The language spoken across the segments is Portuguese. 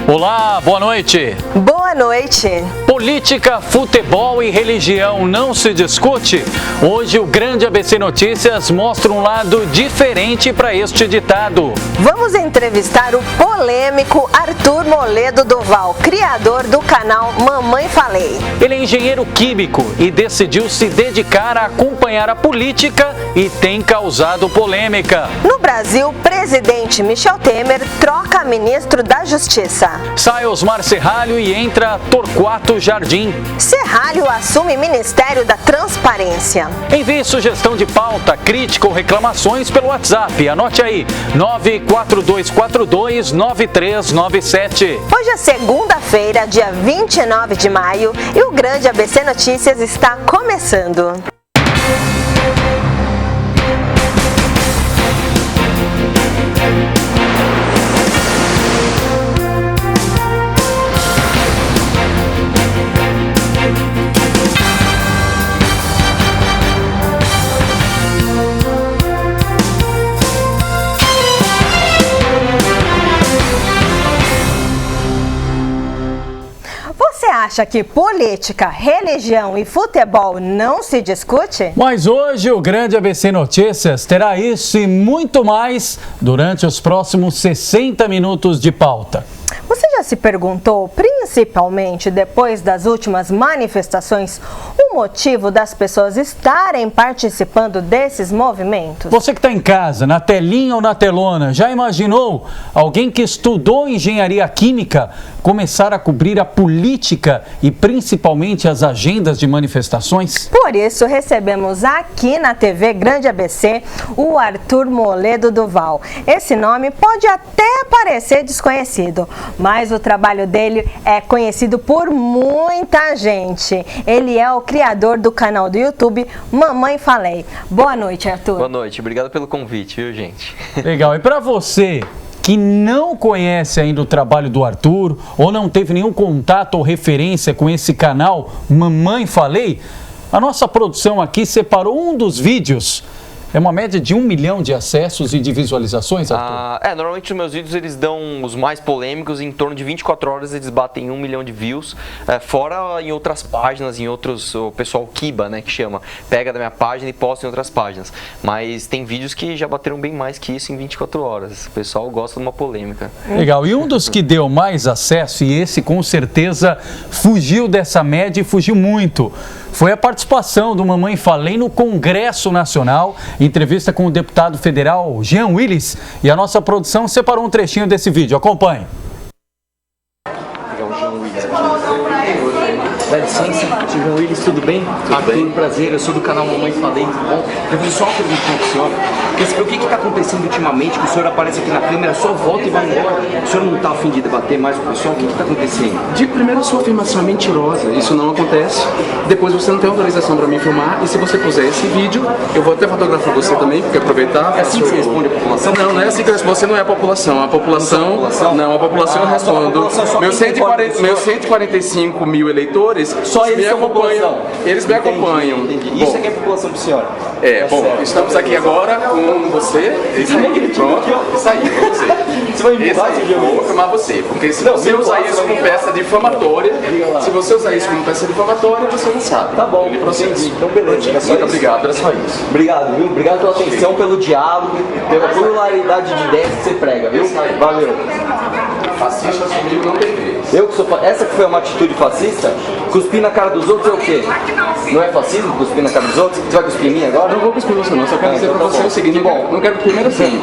Olá, boa noite. Boa noite. Política, futebol e religião não se discute? Hoje o Grande ABC Notícias mostra um lado diferente para este ditado. Vamos entrevistar o polêmico Arthur Moledo Doval, criador do canal Mamãe Falei. Ele é engenheiro químico e decidiu se dedicar a acompanhar a política e tem causado polêmica. No Brasil, presidente Michel Temer troca ministro da Justiça. Sai Osmar Serralho e entra Torquato Jardim. Serralho assume Ministério da Transparência. Envie sugestão de pauta, crítica ou reclamações pelo WhatsApp. Anote aí, 942429397. Hoje é segunda-feira, dia 29 de maio, e o Grande ABC Notícias está começando. Você acha que política, religião e futebol não se discute? Mas hoje o Grande ABC Notícias terá isso e muito mais durante os próximos 60 minutos de pauta. Você já se perguntou, principalmente depois das últimas manifestações, o motivo das pessoas estarem participando desses movimentos? Você que está em casa, na telinha ou na telona, já imaginou alguém que estudou engenharia química começar a cobrir a política e principalmente as agendas de manifestações? Por isso, recebemos aqui na TV Grande ABC o Arthur Moledo Doval. Esse nome pode até parecer desconhecido, mas o trabalho dele é conhecido por muita gente. Ele é o criador do canal do YouTube Mamãe Falei. Boa noite, Arthur. Boa noite, obrigado pelo convite, viu, gente? Legal, e para você que não conhece ainda o trabalho do Arthur ou não teve nenhum contato ou referência com esse canal Mamãe Falei, a nossa produção aqui separou um dos vídeos. É uma média de 1 milhão de acessos e de visualizações, Arthur? Normalmente os meus vídeos eles dão os mais polêmicos, em torno de 24 horas eles batem 1 milhão de views, fora em outras páginas, em outros, o pessoal Kiba, né, que chama, pega da minha página e posta em outras páginas. Mas tem vídeos que já bateram bem mais que isso em 24 horas, o pessoal gosta de uma polêmica. Legal, e um dos que deu mais acesso, e esse com certeza fugiu dessa média e fugiu muito, foi a participação do Mamãe Falei no Congresso Nacional, entrevista com o deputado federal Jean Willis, e a nossa produção separou um trechinho desse vídeo. Acompanhe. Dá licença, Jean Willis, tudo bem? Tudo bem. Prazer, eu sou do canal Mamãe Falei, tudo bom? Eu fiz só uma pergunta para o senhor. O que está acontecendo ultimamente, que o senhor aparece aqui na câmera, só volta e vai embora? O senhor não está a fim de debater mais com o pessoal? O que está acontecendo? Primeiro, a sua afirmação é mentirosa, isso não acontece. Depois, você não tem autorização para me filmar, e se você puser esse vídeo, eu vou até fotografar você também, porque aproveitar... É assim que você responde a população? Não, não é assim que eu respondo, você não é a população. A população eu respondo. Meus 145 mil eleitores... Só eles são população. Eles me acompanham. Entendi. Isso aqui é população para a senhora. Estamos aqui agora com você. Isso aí, pronto. Isso aí, com você. Você vai me filmar? Vou filmar você, porque se você usar isso como peça difamatória, você não sabe. Tá bom, entendi. Então beleza. Muito obrigado, era só isso. Obrigado, viu? Obrigado pela atenção, pelo diálogo, pela pluralidade de ideias que você prega, viu? Valeu. Fascista comigo não tem vez. Essa que foi uma atitude fascista? Cuspir na cara dos outros é o quê? Não é fascismo cuspir na cara dos outros? Você vai cuspir em mim agora? Não vou cuspir você não, só quero dizer pra você o seguinte, não quero que primeiro assim.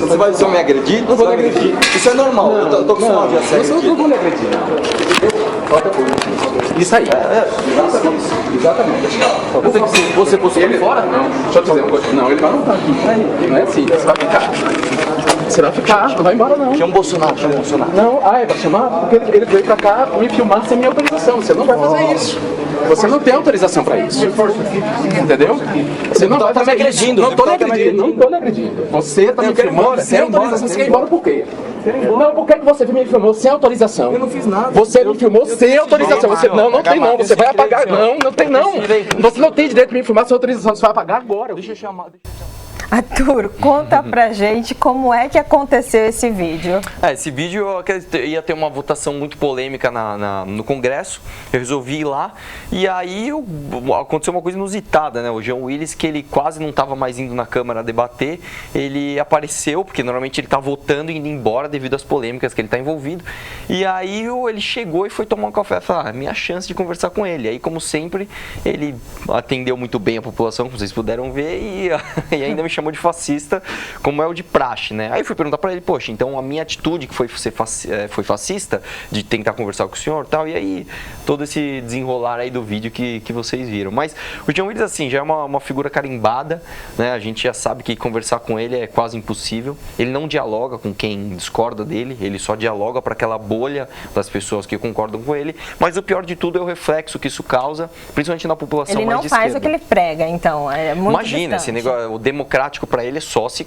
Você vai me agredir? Não vou me agredir. Isso é normal, eu tô acostumado a ser agredido. Não vou me agredir. Isso aí. Exatamente. Você postou ele fora? Não, deixa eu te dizer uma coisa. Não, ele vai não estar aqui. Não é assim, você vai ficar. Você vai ficar, não vai embora não. Chama o Bolsonaro, chama o Bolsonaro. Não, vai chamar? Porque ele veio pra cá me filmar sem minha autorização. Você não vai fazer isso. Você não tem autorização pra isso. Entendeu? Você não vai fazer isso. Não tô me agredindo. Não tô me agredindo. Você tá me filmando sem autorização. Você quer ir embora por quê? Não, por que você me filmou sem autorização? Eu não fiz nada. Você me filmou sem autorização. Você não tem não. Você vai apagar. Não tem não. Você não tem direito de me filmar sem autorização. Você vai apagar agora. Deixa eu chamar. Arthur, conta pra gente como é que aconteceu esse vídeo. Esse vídeo ia ter uma votação muito polêmica no Congresso, eu resolvi ir lá, e aí aconteceu uma coisa inusitada, né? O Jean Willis, que ele quase não estava mais indo na Câmara debater, ele apareceu, porque normalmente ele está votando e indo embora devido às polêmicas que ele está envolvido, e aí ele chegou e foi tomar um café e falou, minha chance de conversar com ele. Aí, como sempre, ele atendeu muito bem a população, como vocês puderam ver, e ainda me chamou de fascista, como é o de praxe, né? Aí eu fui perguntar para ele, poxa, então a minha atitude que foi fascista, de tentar conversar com o senhor e tal, e aí todo esse desenrolar aí do vídeo que vocês viram. Mas o Jean Willis, assim, já é uma figura carimbada, né? A gente já sabe que conversar com ele é quase impossível. Ele não dialoga com quem discorda dele, ele só dialoga para aquela bolha das pessoas que concordam com ele, mas o pior de tudo é o reflexo que isso causa, principalmente na população mais de esquerda. Ele não faz o que ele prega, então, é muito Imagina, distante. esse negócio, o democrático para ele é só se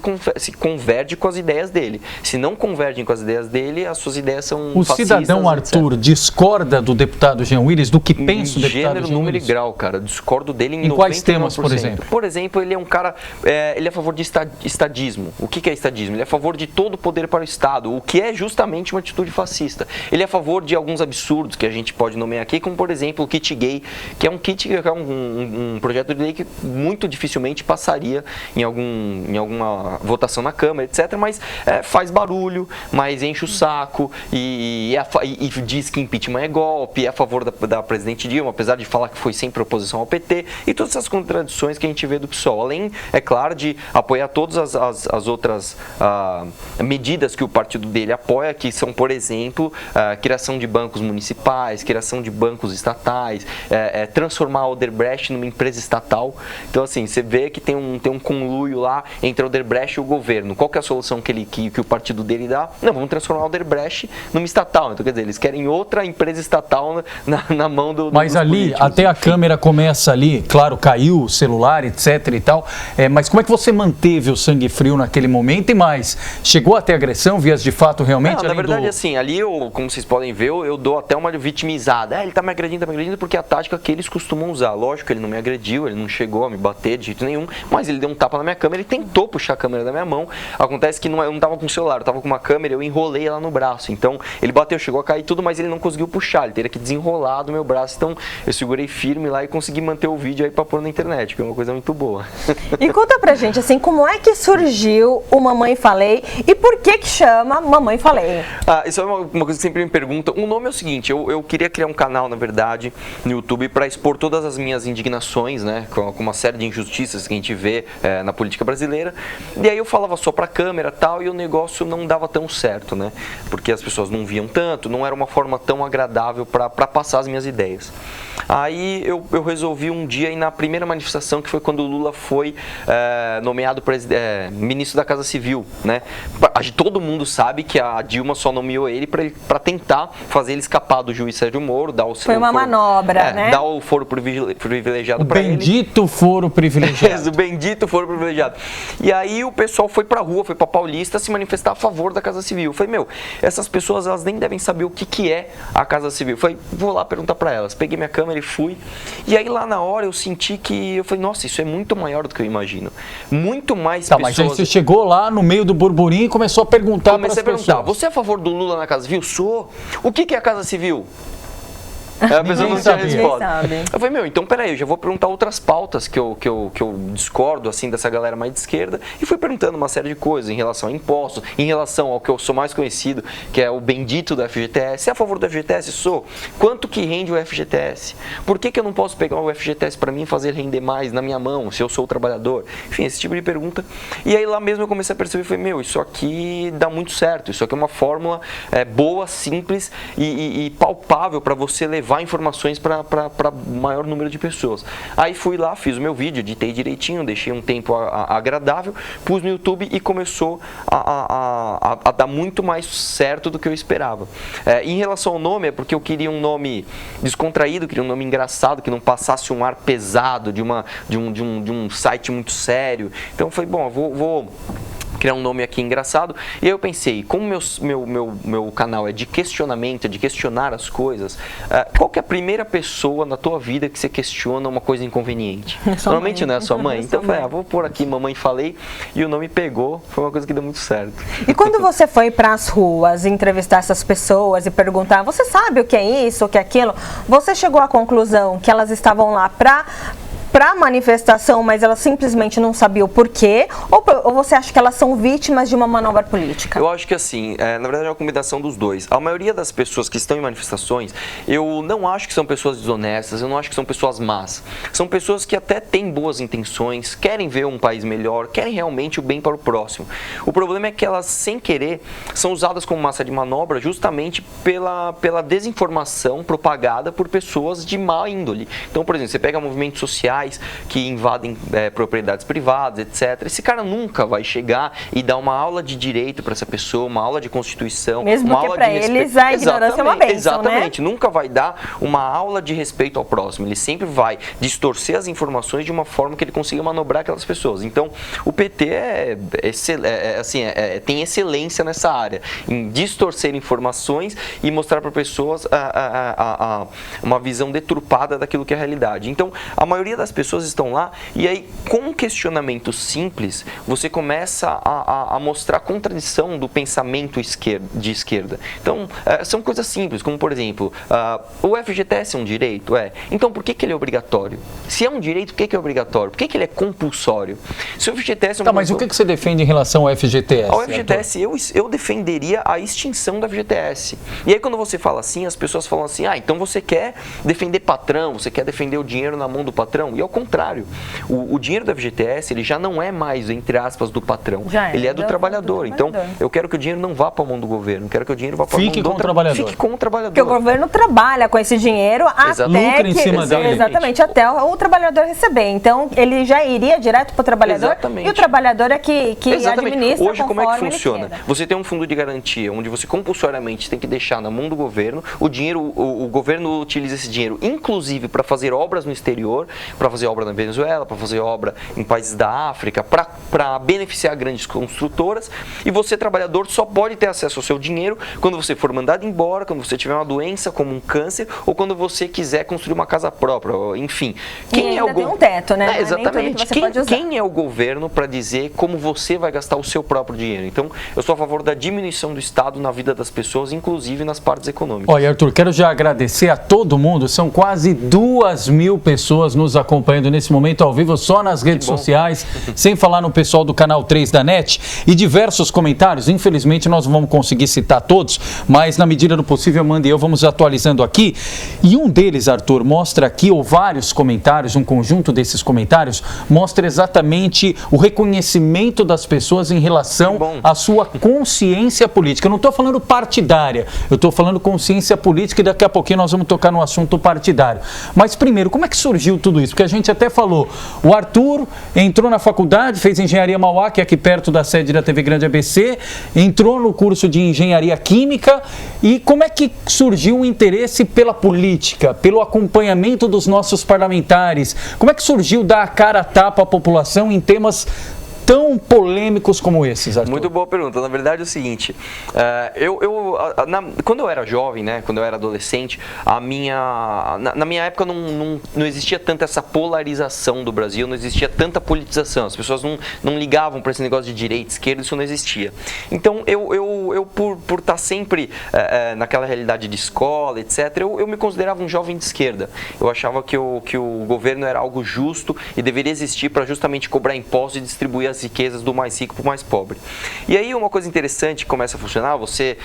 converge com as ideias dele. Se não convergem com as ideias dele, as suas ideias são O fascistas, cidadão Arthur discorda do deputado Jean Willis, do que pensa o deputado gênero, Jean número e Willis? grau, cara. Discordo dele em 99%. Quais temas, por exemplo? Por exemplo, ele é um cara, ele é a favor de estadismo. O que é estadismo? Ele é a favor de todo o poder para o Estado, o que é justamente uma atitude fascista. Ele é a favor de alguns absurdos que a gente pode nomear aqui, como por exemplo o kit gay, que é um projeto de lei que muito dificilmente passaria em alguma votação na Câmara, etc. Mas faz barulho, mas enche o saco e diz que impeachment é golpe, é a favor da presidente Dilma, apesar de falar que foi sempre oposição ao PT, e todas essas contradições que a gente vê do PSOL. Além, é claro, de apoiar todas as outras medidas que o partido dele apoia, que são, por exemplo, criação de bancos municipais, criação de bancos estatais, transformar a Odebrecht numa empresa estatal. Então, assim, você vê que tem um conluio lá entre a Odebrecht e o governo. Qual que é a solução que o partido dele dá? Não, vamos transformar a Odebrecht numa estatal. Então, quer dizer, eles querem outra empresa estatal na mão dos Mas ali, políticos. até a câmera começa ali, claro, caiu o celular, etc e tal, mas como é que você manteve o sangue frio naquele momento e mais? Chegou até agressão, vias de fato realmente? Não, na verdade, assim, ali, como vocês podem ver, eu dou até uma vitimizada. Ele tá me agredindo, porque é a tática que eles costumam usar. Lógico, ele não me agrediu, ele não chegou a me bater de jeito nenhum, mas ele deu um tapa na minha câmera, ele tentou puxar a câmera da minha mão. Acontece que eu não tava com o celular, eu tava com uma câmera, eu enrolei ela no braço. Então, ele bateu, chegou a cair tudo, mas ele não conseguiu puxar, ele teria que desenrolar do meu braço. Então, eu segurei firme lá e consegui manter o vídeo aí pra pôr na internet, que é uma coisa muito boa. E conta pra gente, assim, como é que surgiu o Mamãe Falei e por que chama Mamãe Falei? Isso é uma coisa que sempre me perguntam. O nome é o seguinte, eu queria criar um canal, na verdade, no YouTube para expor todas as minhas indignações, né, com uma série de injustiças que a gente vê na política brasileira. E aí eu falava só pra câmera e tal, e o negócio não dava tão certo, né, porque as pessoas não viam tanto, não era uma forma tão agradável para passar as minhas ideias. Aí eu resolvi um dia ir na primeira manifestação, que foi quando o Lula foi nomeado ministro da Casa Civil, né? Todo mundo sabe que a Dilma só nomeou ele para tentar fazer ele escapar do juiz Sérgio Moro, dar o Foi uma manobra, né? Dar o foro privilegiado para ele. Bendito foro privilegiado. O bendito foro privilegiado. E aí o pessoal foi pra rua, foi pra Paulista se manifestar a favor da Casa Civil. Eu falei, essas pessoas, elas nem devem saber o que é a Casa Civil. Eu falei, vou lá perguntar pra elas. Peguei minha câmera e fui. E aí lá na hora eu senti que, eu falei, nossa, isso é muito maior do que eu imagino. Muito mais pessoas... Mas aí você chegou lá no meio do burburinho e começou a perguntar para as pessoas. Comecei a perguntar, você é a favor do Lula na Casa Civil? Sou. O que é a Casa Civil? A pessoa não tinha resposta. Eu falei, então peraí, eu já vou perguntar outras pautas que eu discordo, assim, dessa galera mais de esquerda, e fui perguntando uma série de coisas em relação a impostos, em relação ao que eu sou mais conhecido, que é o bendito do FGTS. Você é a favor do FGTS? Sou. Quanto que rende o FGTS? Por que eu não posso pegar o FGTS para mim e fazer render mais na minha mão, se eu sou o trabalhador? Enfim, esse tipo de pergunta. E aí lá mesmo eu comecei a perceber, falei, isso aqui dá muito certo, isso aqui é uma fórmula boa, simples e palpável para você levar informações para maior número de pessoas. Aí fui lá, fiz o meu vídeo, editei direitinho, deixei um tempo agradável, pus no YouTube e começou a dar muito mais certo do que eu esperava. Em relação ao nome, é porque eu queria um nome descontraído, queria um nome engraçado, que não passasse um ar pesado de um site muito sério. Então eu falei, eu vou criar um nome aqui engraçado. E aí eu pensei, como meu canal é de questionamento, é de questionar as coisas, qual que é a primeira pessoa na tua vida que você questiona uma coisa inconveniente? Normalmente não é a sua mãe. Então eu falei, vou pôr aqui Mamãe Falei, e o nome pegou, foi uma coisa que deu muito certo. E quando você foi para as ruas entrevistar essas pessoas e perguntar, você sabe o que é isso, o que é aquilo? Você chegou à conclusão que elas estavam lá para manifestação, mas elas simplesmente não sabiam o porquê? Ou você acha que elas são vítimas de uma manobra política? Eu acho que assim, na verdade é uma combinação dos dois. A maioria das pessoas que estão em manifestações, eu não acho que são pessoas desonestas, eu não acho que são pessoas más. São pessoas que até têm boas intenções, querem ver um país melhor, querem realmente o bem para o próximo. O problema é que elas, sem querer, são usadas como massa de manobra justamente pela desinformação propagada por pessoas de má índole. Então, por exemplo, você pega movimentos sociais que invadem propriedades privadas, etc. Esse cara nunca vai chegar e dar uma aula de direito para essa pessoa, uma aula de Constituição, mesmo uma que aula para de respeito. Eles a ignorância é uma bênção, exatamente, né? Nunca vai dar uma aula de respeito ao próximo. Ele sempre vai distorcer as informações de uma forma que ele consiga manobrar aquelas pessoas. Então, o PT tem excelência nessa área, em distorcer informações e mostrar para pessoas uma visão deturpada daquilo que é a realidade. Então, a maioria das pessoas estão lá e aí, com um questionamento simples, você começa a mostrar a contradição do pensamento de esquerda. Então, são coisas simples, como por exemplo, o FGTS é um direito? Então, por que ele é obrigatório? Se é um direito, por que é obrigatório? Por que ele é compulsório? Se o FGTS é um mas o que você defende em relação ao FGTS? Ao FGTS, eu defenderia a extinção do FGTS. E aí, quando você fala assim, as pessoas falam assim, então você quer defender patrão, você quer defender o dinheiro na mão do patrão? E ao contrário, o dinheiro do FGTS, ele já não é mais, entre aspas, do patrão. Ele é do trabalhador. Então, eu quero que o dinheiro não vá para a mão do governo, quero que o dinheiro vá para a mão do trabalhador. Fique com o trabalhador. Porque o governo trabalha com esse dinheiro até lucra em cima dele. Exatamente, até o trabalhador receber. Então, ele já iria direto para o trabalhador. Exatamente. E o trabalhador é que administra. Hoje, como é que funciona? Você tem um fundo de garantia, onde você compulsoriamente tem que deixar na mão do governo, o governo utiliza esse dinheiro, inclusive para fazer obras no exterior, para fazer obra na Venezuela, para fazer obra em países da África, para beneficiar grandes construtoras, e você, trabalhador, só pode ter acesso ao seu dinheiro quando você for mandado embora, quando você tiver uma doença como um câncer, ou quando você quiser construir uma casa própria, enfim. Quem é o tem um teto, né? Exatamente. Quem é o governo para dizer como você vai gastar o seu próprio dinheiro? Então, eu sou a favor da diminuição do Estado na vida das pessoas, inclusive nas partes econômicas. Olha, Arthur, quero já agradecer a todo mundo, são quase 2.000 pessoas nos acompanhando nesse momento ao vivo, só nas redes sociais, sem falar no pessoal do canal 3 da NET, e diversos comentários. Infelizmente nós não vamos conseguir citar todos, mas na medida do possível, Amanda e eu vamos atualizando aqui. E um deles, Arthur, mostra aqui, ou vários comentários, um conjunto desses comentários, mostra exatamente o reconhecimento das pessoas em relação à sua consciência política. Eu não estou falando partidária, eu estou falando consciência política, e daqui a pouquinho nós vamos tocar no assunto partidário. Mas primeiro, como é que surgiu tudo isso? Porque a gente até falou, o Arthur entrou na faculdade, fez Engenharia Mauá, que é aqui perto da sede da TV Grande ABC, entrou no curso de Engenharia Química, e como é que surgiu o interesse pela política, pelo acompanhamento dos nossos parlamentares? Como é que surgiu dar a cara a tapa à população em temas tão polêmicos como esses, Arthur? Muito boa pergunta. Na verdade é o seguinte, quando eu era jovem, né, quando eu era adolescente, na minha época não existia tanta essa polarização do Brasil, não existia tanta politização, as pessoas não ligavam para esse negócio de direita, esquerda, isso não existia. Então eu por estar sempre naquela realidade de escola, etc., eu me considerava um jovem de esquerda. Eu achava que o governo era algo justo e deveria existir para justamente cobrar impostos e distribuir as riquezas do mais rico para o mais pobre. E aí uma coisa interessante que começa a funcionar, você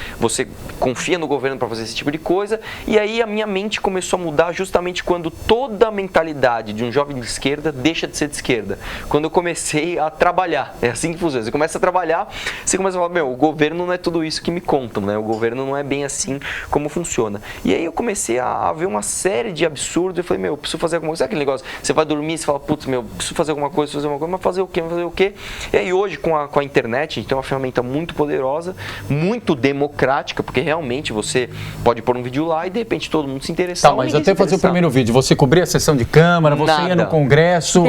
confia no governo para fazer esse tipo de coisa, e aí a minha mente começou a mudar justamente quando toda a mentalidade de um jovem de esquerda deixa de ser de esquerda. Quando eu comecei a trabalhar, é assim que funciona, você começa a trabalhar, você começa a falar, o governo não é tudo isso que me conta. contam, né? O governo não é bem assim como funciona. E aí eu comecei a ver uma série de absurdos, eu falei, meu, eu preciso fazer alguma coisa. Sabe aquele negócio? Você vai dormir, você fala, putz, meu, preciso fazer alguma coisa, mas fazer o quê? Fazer o quê? E aí hoje, com a internet, a gente tem uma ferramenta muito poderosa, muito democrática, porque realmente você pode pôr um vídeo lá e de repente todo mundo se interessar. Tá, mas até fazer o primeiro vídeo, você cobria a sessão de Câmara, você ia no Congresso,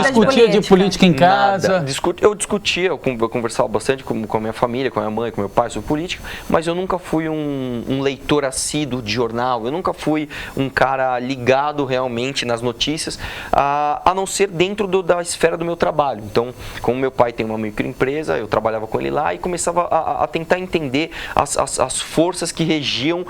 discutia de política em casa. Eu discutia, eu conversava bastante com a minha família, com a minha mãe, com meu pai sobre política, mas eu nunca fui um leitor assíduo de jornal, eu nunca fui um cara ligado realmente nas notícias, a não ser dentro da esfera do meu trabalho. Então, como meu pai tem uma microempresa, eu trabalhava com ele lá e começava a tentar entender as forças que regiam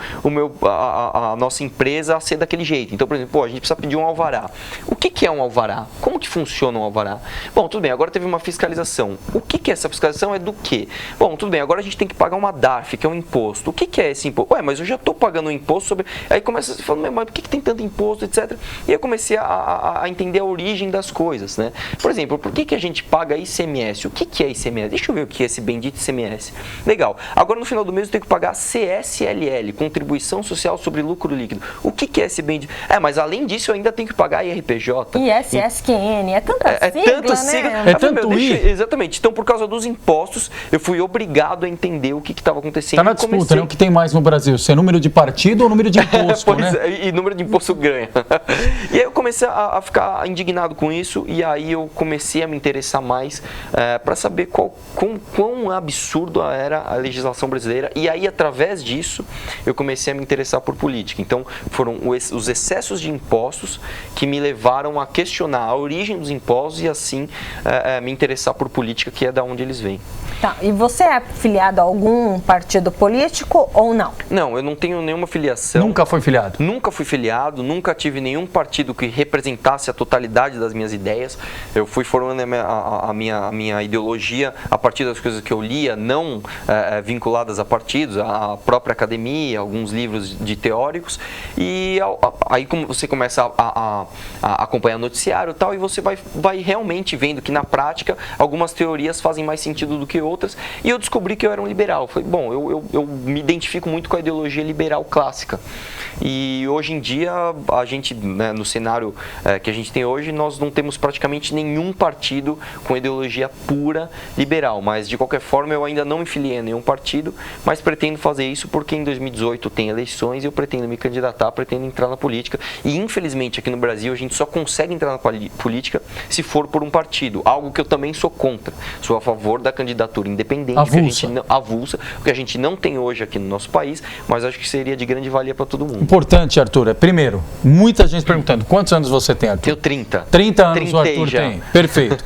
a nossa empresa a ser daquele jeito. Então, por exemplo, a gente precisa pedir um alvará. O que é um alvará? Como que funciona um alvará? Bom, tudo bem, agora teve uma fiscalização. O que é essa fiscalização? É do quê? Bom, tudo bem, agora a gente tem que pagar uma DARF, que é um imposto. O que é esse imposto? Ué, mas eu já estou pagando um imposto sobre... Aí começa a se falar, mas por que tem tanto imposto, etc. E aí eu comecei a entender a origem das coisas, né? Por exemplo, por que a gente paga ICMS? O que é ICMS? Deixa eu ver o que é esse bendito ICMS. Legal. Agora no final do mês eu tenho que pagar CSLL, Contribuição Social sobre Lucro Líquido. O que é esse bendito? Mas além disso eu ainda tenho que pagar IRPJ. ISSQN, é tanta sigla, né? É tanto Exatamente. Então, por causa dos impostos, eu fui obrigado a entender o que estava acontecendo. Está na disputa, né? O que tem mais no Brasil? Se é número de partido ou número de imposto, né? E número de imposto ganha. E aí eu comecei a ficar indignado com isso, e aí eu comecei a me interessar mais para saber quão absurdo era a legislação brasileira, e aí através disso eu comecei a me interessar por política. Então foram os excessos de impostos que me levaram a questionar a origem dos impostos e assim me interessar por política, que é da onde eles vêm. Tá, e você é filiado a algum partido político ou não? Não, eu não tenho nenhuma filiação. Nunca foi filiado? Nunca fui filiado, nunca tive nenhum partido que representasse a totalidade das minhas ideias. Eu fui formando a minha ideologia a partir das coisas que eu lia, não vinculadas a partidos, a própria academia, alguns livros de teóricos. E aí como você começa a acompanhar noticiário e tal, e você vai realmente vendo que na prática algumas teorias fazem mais sentido do que outras, e eu descobri que eu era um liberal. Falei, bom, eu me identifico muito com a ideologia liberal clássica, e hoje em dia a gente, né, no cenário que a gente tem hoje, nós não temos praticamente nenhum partido com ideologia pura liberal, mas de qualquer forma eu ainda não me filiei a nenhum partido, mas pretendo fazer isso porque em 2018 tem eleições e eu pretendo me candidatar, pretendo entrar na política, e infelizmente aqui no Brasil a gente só consegue entrar na política se for por um partido, algo que eu também sou contra. Sou a favor da candidatura independente, avulsa, que a gente não tem hoje aqui no nosso país, mas acho que seria de grande valia para todo mundo. Importante, Arthur. Primeiro, muita gente perguntando, quantos anos você tem, Arthur? Tenho 30. 30 anos o Arthur já tem. Perfeito.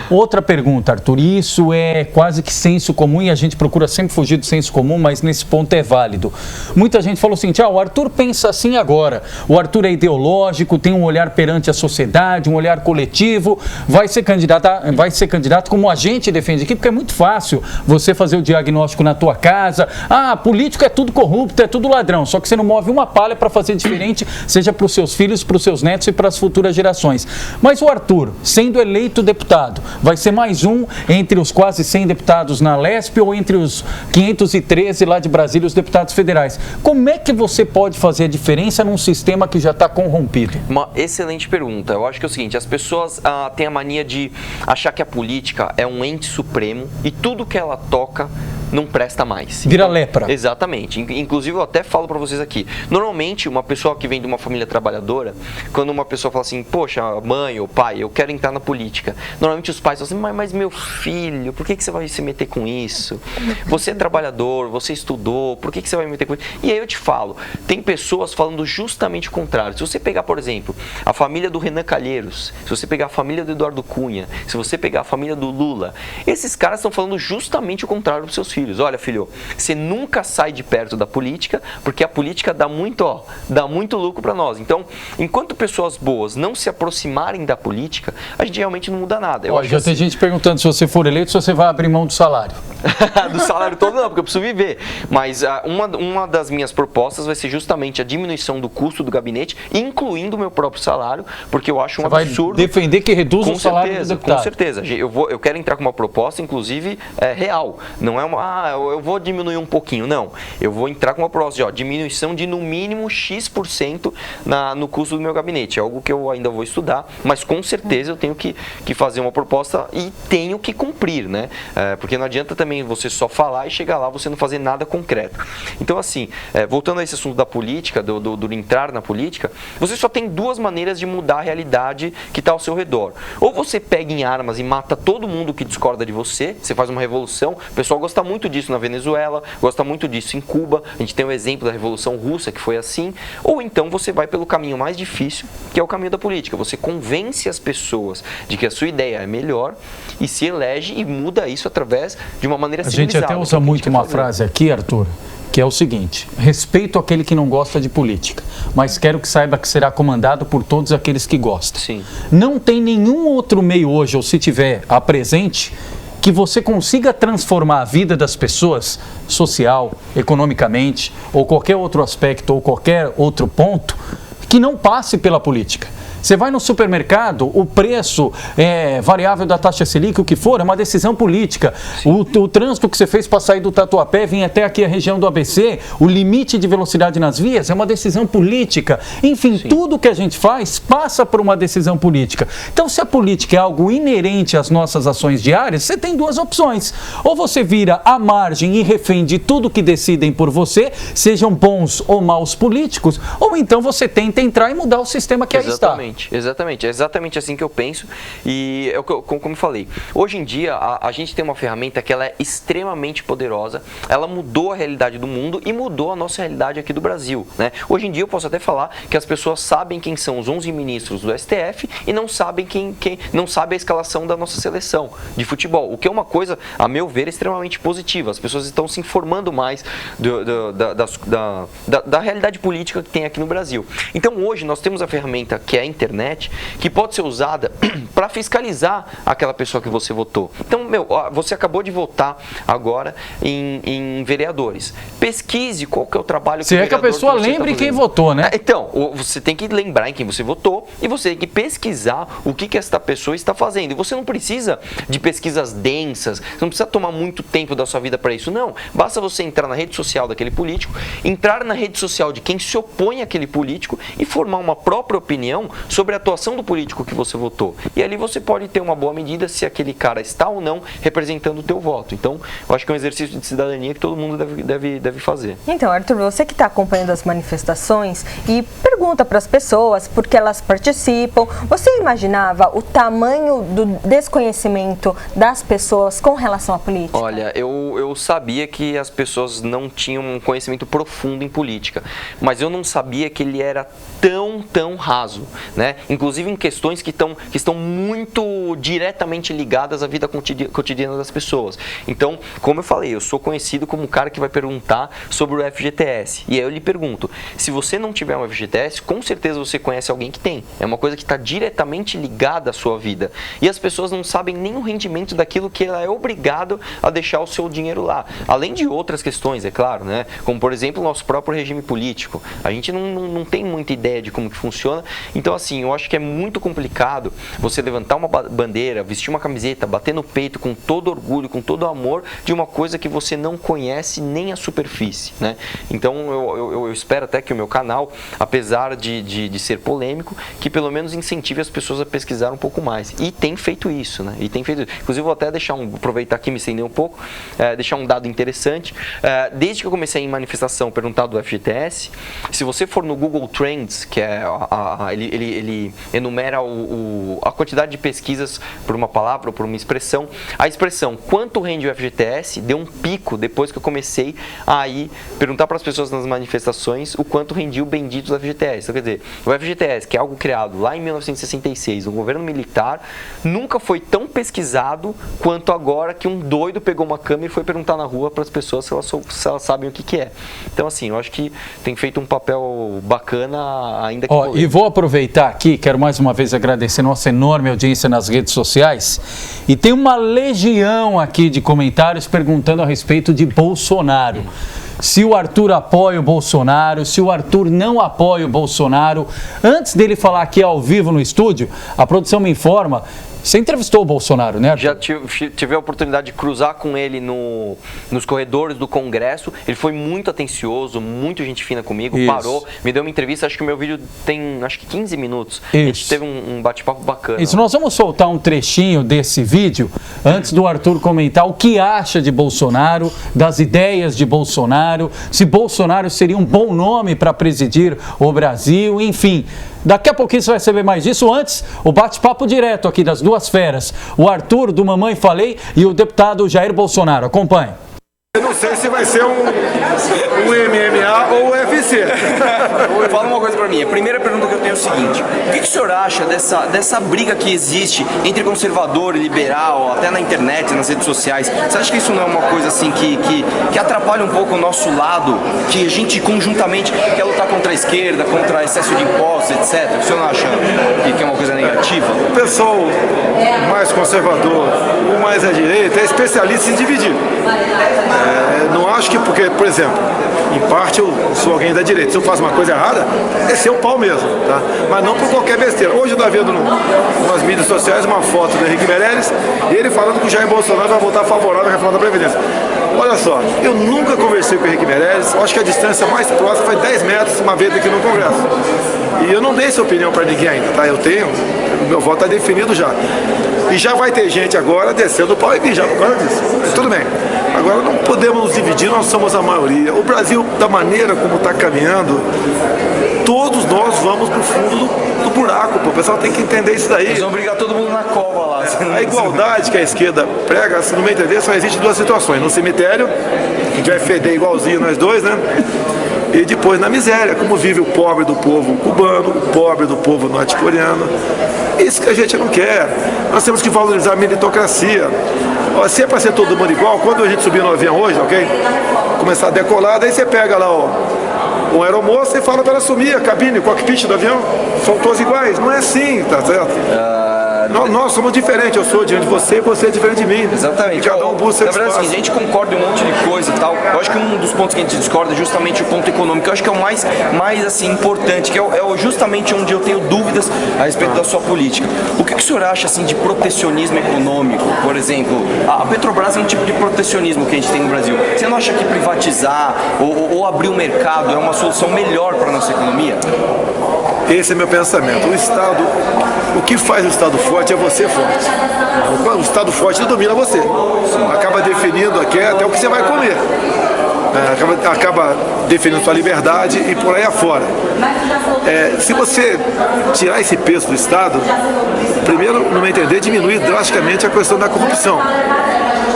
Outra pergunta, Arthur. Isso é quase que senso comum e a gente procura sempre fugir do senso comum, mas nesse ponto é válido. Muita gente falou assim, o Arthur pensa assim agora. O Arthur é ideológico, tem um olhar perante a sociedade, um olhar coletivo, vai ser candidato como a gente defende aqui, porque é muito fácil você fazer o diagnóstico na tua casa. Político é tudo corrupto, é tudo ladrão, só que você não move uma palha para fazer diferente, seja para os seus filhos, para os seus netos e para as futuras gerações. Mas o Arthur, sendo eleito deputado, vai ser mais um entre os quase 100 deputados na Lesp ou entre os 513 lá de Brasília, os deputados federais. Como é que você pode fazer a diferença num sistema que já está corrompido? Uma excelente pergunta. Eu acho que é o seguinte, as pessoas têm a mania de achar que a política é um ente supremo e tudo que ela toca não presta mais. Vira lepra. Exatamente. Inclusive, eu até falo para vocês aqui. Normalmente, uma pessoa que vem de uma família trabalhadora, quando uma pessoa fala assim, poxa, mãe ou pai, eu quero entrar na política. Normalmente os pais falam assim, mas meu filho, por que você vai se meter com isso? Você é trabalhador, você estudou, por que você vai me meter com isso? E aí eu te falo, tem pessoas falando justamente o contrário. Se você pegar, por exemplo, a família do Renan Calheiros, se você pegar a família do Eduardo Cunha, se você pegar a família do Lula, esses caras estão falando justamente o contrário dos seus filhos. Olha, filho, você nunca sai de perto da política, porque a política dá muito lucro para nós. Então, enquanto pessoas boas não se aproximarem da política, a gente realmente não muda nada. Já tem gente perguntando se você for eleito, se você vai abrir mão do salário. Do salário todo não, porque eu preciso viver. Mas uma das minhas propostas vai ser justamente a diminuição do custo do gabinete, incluindo o meu próprio salário, porque eu acho um absurdo. Vai defender que reduz o salário do deputado. Com certeza. Eu quero entrar com uma proposta, inclusive, real. Não é eu vou diminuir um pouquinho. Não, eu vou entrar com uma proposta de diminuição de no mínimo X% no custo do meu gabinete. É algo que eu ainda vou estudar, mas com certeza eu tenho que fazer uma proposta e tenho que cumprir, né? Porque não adianta também você só falar e chegar lá você não fazer nada concreto. Então, assim, voltando a esse assunto da política, do entrar na política, você só tem duas maneiras de mudar a realidade que está ao seu redor. Ou você pega em armas e mata todo mundo que discorda de você faz uma revolução. O pessoal gosta muito disso na Venezuela, gosta muito disso em Cuba. A gente tem o exemplo da Revolução Russa, que foi assim. Ou então você vai pelo caminho mais difícil, que é o caminho da política. Você convence as pessoas de que a sua ideia é melhor e se elege e muda isso através de uma maneira civilizada. A gente até usa muito uma frase aqui, Arthur, que é o seguinte: respeito aquele que não gosta de política, mas quero que saiba que será comandado por todos aqueles que gostam. Sim. Não tem nenhum outro meio hoje, ou se tiver a presente, que você consiga transformar a vida das pessoas, social, economicamente, ou qualquer outro aspecto, ou qualquer outro ponto, que não passe pela política. Você vai no supermercado, o preço variável da taxa Selic, o que for, é uma decisão política. O trânsito que você fez para sair do Tatuapé, vir até aqui a região do ABC, o limite de velocidade nas vias, é uma decisão política. Enfim, tudo que a gente faz passa por uma decisão política. Então, se a política é algo inerente às nossas ações diárias, você tem duas opções. Ou você vira à margem e refém de tudo que decidem por você, sejam bons ou maus políticos, ou então você tenta entrar e mudar o sistema que aí está. Exatamente, é exatamente assim que eu penso. E como eu falei, hoje em dia a gente tem uma ferramenta que ela é extremamente poderosa, ela mudou a realidade do mundo e mudou a nossa realidade aqui do Brasil, né? Hoje em dia eu posso até falar que as pessoas sabem quem são os 11 ministros do STF e não sabem não sabe a escalação da nossa seleção de futebol, o que é uma coisa, a meu ver, extremamente positiva. As pessoas estão se informando mais da realidade política que tem aqui no Brasil. Então hoje nós temos a ferramenta que é a internet, que pode ser usada para fiscalizar aquela pessoa que você votou. Então, você acabou de votar agora em vereadores. Pesquise qual que é o trabalho que o vereador... Se é que a pessoa lembre quem votou, né? Então, você tem que lembrar em quem você votou e você tem que pesquisar o que esta pessoa está fazendo. E você não precisa de pesquisas densas, você não precisa tomar muito tempo da sua vida para isso, não. Basta você entrar na rede social daquele político, entrar na rede social de quem se opõe àquele político e formar uma própria opinião sobre a atuação do político que você votou. E ali você pode ter uma boa medida se aquele cara está ou não representando o teu voto. Então, eu acho que é um exercício de cidadania que todo mundo deve fazer. Então, Arthur, você que está acompanhando as manifestações e pergunta para as pessoas por que elas participam, você imaginava o tamanho do desconhecimento das pessoas com relação à política? Olha, eu sabia que as pessoas não tinham um conhecimento profundo em política, mas eu não sabia que ele era tão raso, né? Inclusive em questões que estão muito diretamente ligadas à vida cotidiana das pessoas. Então, como eu falei, eu sou conhecido como um cara que vai perguntar sobre o FGTS. E aí eu lhe pergunto, se você não tiver um FGTS, com certeza você conhece alguém que tem. É uma coisa que está diretamente ligada à sua vida. E as pessoas não sabem nem o rendimento daquilo que ela é obrigado a deixar o seu dinheiro lá. Além de outras questões, é claro, né? Como, por exemplo, o nosso próprio regime político. A gente não tem muita ideia de como que funciona. Então, assim, eu acho que é muito complicado você levantar uma bandeira, vestir uma camiseta, bater no peito com todo orgulho, com todo amor, de uma coisa que você não conhece nem a superfície, né? Então, eu espero até que o meu canal, apesar de ser polêmico, que pelo menos incentive as pessoas a pesquisar um pouco mais. E tem feito isso, né? Inclusive, vou até aproveitar aqui, me estender um pouco, deixar um dado interessante. Desde que eu comecei em manifestação perguntar do FGTS, se você for no Google Trends, que é ele enumera a quantidade de pesquisas por uma palavra ou por uma expressão, a expressão quanto rende o FGTS deu um pico depois que eu comecei a perguntar para as pessoas nas manifestações o quanto rendia o bendito do FGTS. Então, quer dizer, o FGTS, que é algo criado lá em 1966, no governo militar, nunca foi tão pesquisado quanto agora que um doido pegou uma câmera e foi perguntar na rua para as pessoas se elas sabem o que é. Então, assim, eu acho que tem feito um papel bacana, ainda que... E vou aproveitar aqui, quero mais uma vez agradecer nossa enorme audiência nas redes sociais, e tem uma legião aqui de comentários perguntando a respeito de Bolsonaro. Se o Arthur apoia o Bolsonaro, se o Arthur não apoia o Bolsonaro. Antes dele falar aqui ao vivo no estúdio, a produção me informa Você entrevistou o Bolsonaro, né, Arthur? Já tive a oportunidade de cruzar com ele nos corredores do Congresso. Ele foi muito atencioso, muito gente fina comigo, parou, me deu uma entrevista. Acho que o meu vídeo tem, 15 minutos. A gente teve um bate-papo bacana. Isso, nós vamos soltar um trechinho desse vídeo, antes do Arthur comentar o que acha de Bolsonaro, das ideias de Bolsonaro, se Bolsonaro seria um bom nome para presidir o Brasil, enfim. Daqui a pouquinho você vai saber mais disso. Antes, o bate-papo direto aqui das duas feras. O Arthur, do Mamãe Falei, e o deputado Jair Bolsonaro. Acompanhe. Eu não sei se vai ser um MMA ou UFC. Fala uma coisa pra mim. A primeira pergunta que eu tenho é o seguinte: o que o senhor acha dessa briga que existe entre conservador e liberal, até na internet, nas redes sociais? Você acha que isso não é uma coisa assim que atrapalha um pouco o nosso lado, que a gente conjuntamente quer lutar contra a esquerda, contra excesso de impostos, etc? O senhor não acha que é uma coisa negativa? O pessoal mais conservador, o mais à direita, é especialista em dividir. Não acho que porque, por exemplo, em parte eu sou alguém da direita, se eu faço uma coisa errada, é ser o pau mesmo, tá? Mas não por qualquer besteira. Hoje eu estava vendo nas mídias sociais uma foto do Henrique Meirelles e ele falando que o Jair Bolsonaro vai votar favorável à reforma da Previdência. Olha só, eu nunca conversei com o Henrique Meirelles, acho que a distância mais próxima foi 10 metros uma vez aqui no Congresso. E eu não dei essa opinião para ninguém ainda, tá? O meu voto está definido já. E já vai ter gente agora descendo o pau e já por causa disso. Tudo bem. Agora não podemos nos dividir, nós somos a maioria. O Brasil, da maneira como está caminhando, todos nós vamos para o fundo do buraco. Pô. O pessoal tem que entender isso daí. Eles vão brigar todo mundo na cova lá. A igualdade que a esquerda prega, se não me entender, só existe duas situações. No cemitério, a gente vai feder igualzinho nós dois, né? E depois na miséria, como vive o pobre do povo cubano, o pobre do povo norte-coreano. Isso que a gente não quer. Nós temos que valorizar a meritocracia. Se é para ser todo mundo igual, quando a gente subir no avião hoje, ok? Começar a decolar, daí você pega lá o aeromoço e fala para ela assumir a cabine, o cockpit do avião. São todos iguais. Não é assim, tá certo? Nós somos diferentes, eu sou diante de você e você é diferente de mim. Exatamente. E cada um busca seu espaço. A gente concorda em um monte de coisa e tal. Eu acho que um dos pontos que a gente discorda é justamente o ponto econômico. Eu acho que é o mais assim, importante, que é justamente onde eu tenho dúvidas a respeito da sua política. O que o senhor acha assim, de protecionismo econômico? Por exemplo, a Petrobras é um tipo de protecionismo que a gente tem no Brasil. Você não acha que privatizar ou abrir o mercado é uma solução melhor para a nossa economia? Esse é meu pensamento. O Estado, o que faz o Estado forte é você forte. O Estado forte domina você. Acaba definindo aqui até o que você vai comer. Acaba definindo sua liberdade e por aí afora. Se você tirar esse peso do Estado, primeiro, no meu entender, diminui drasticamente a questão da corrupção.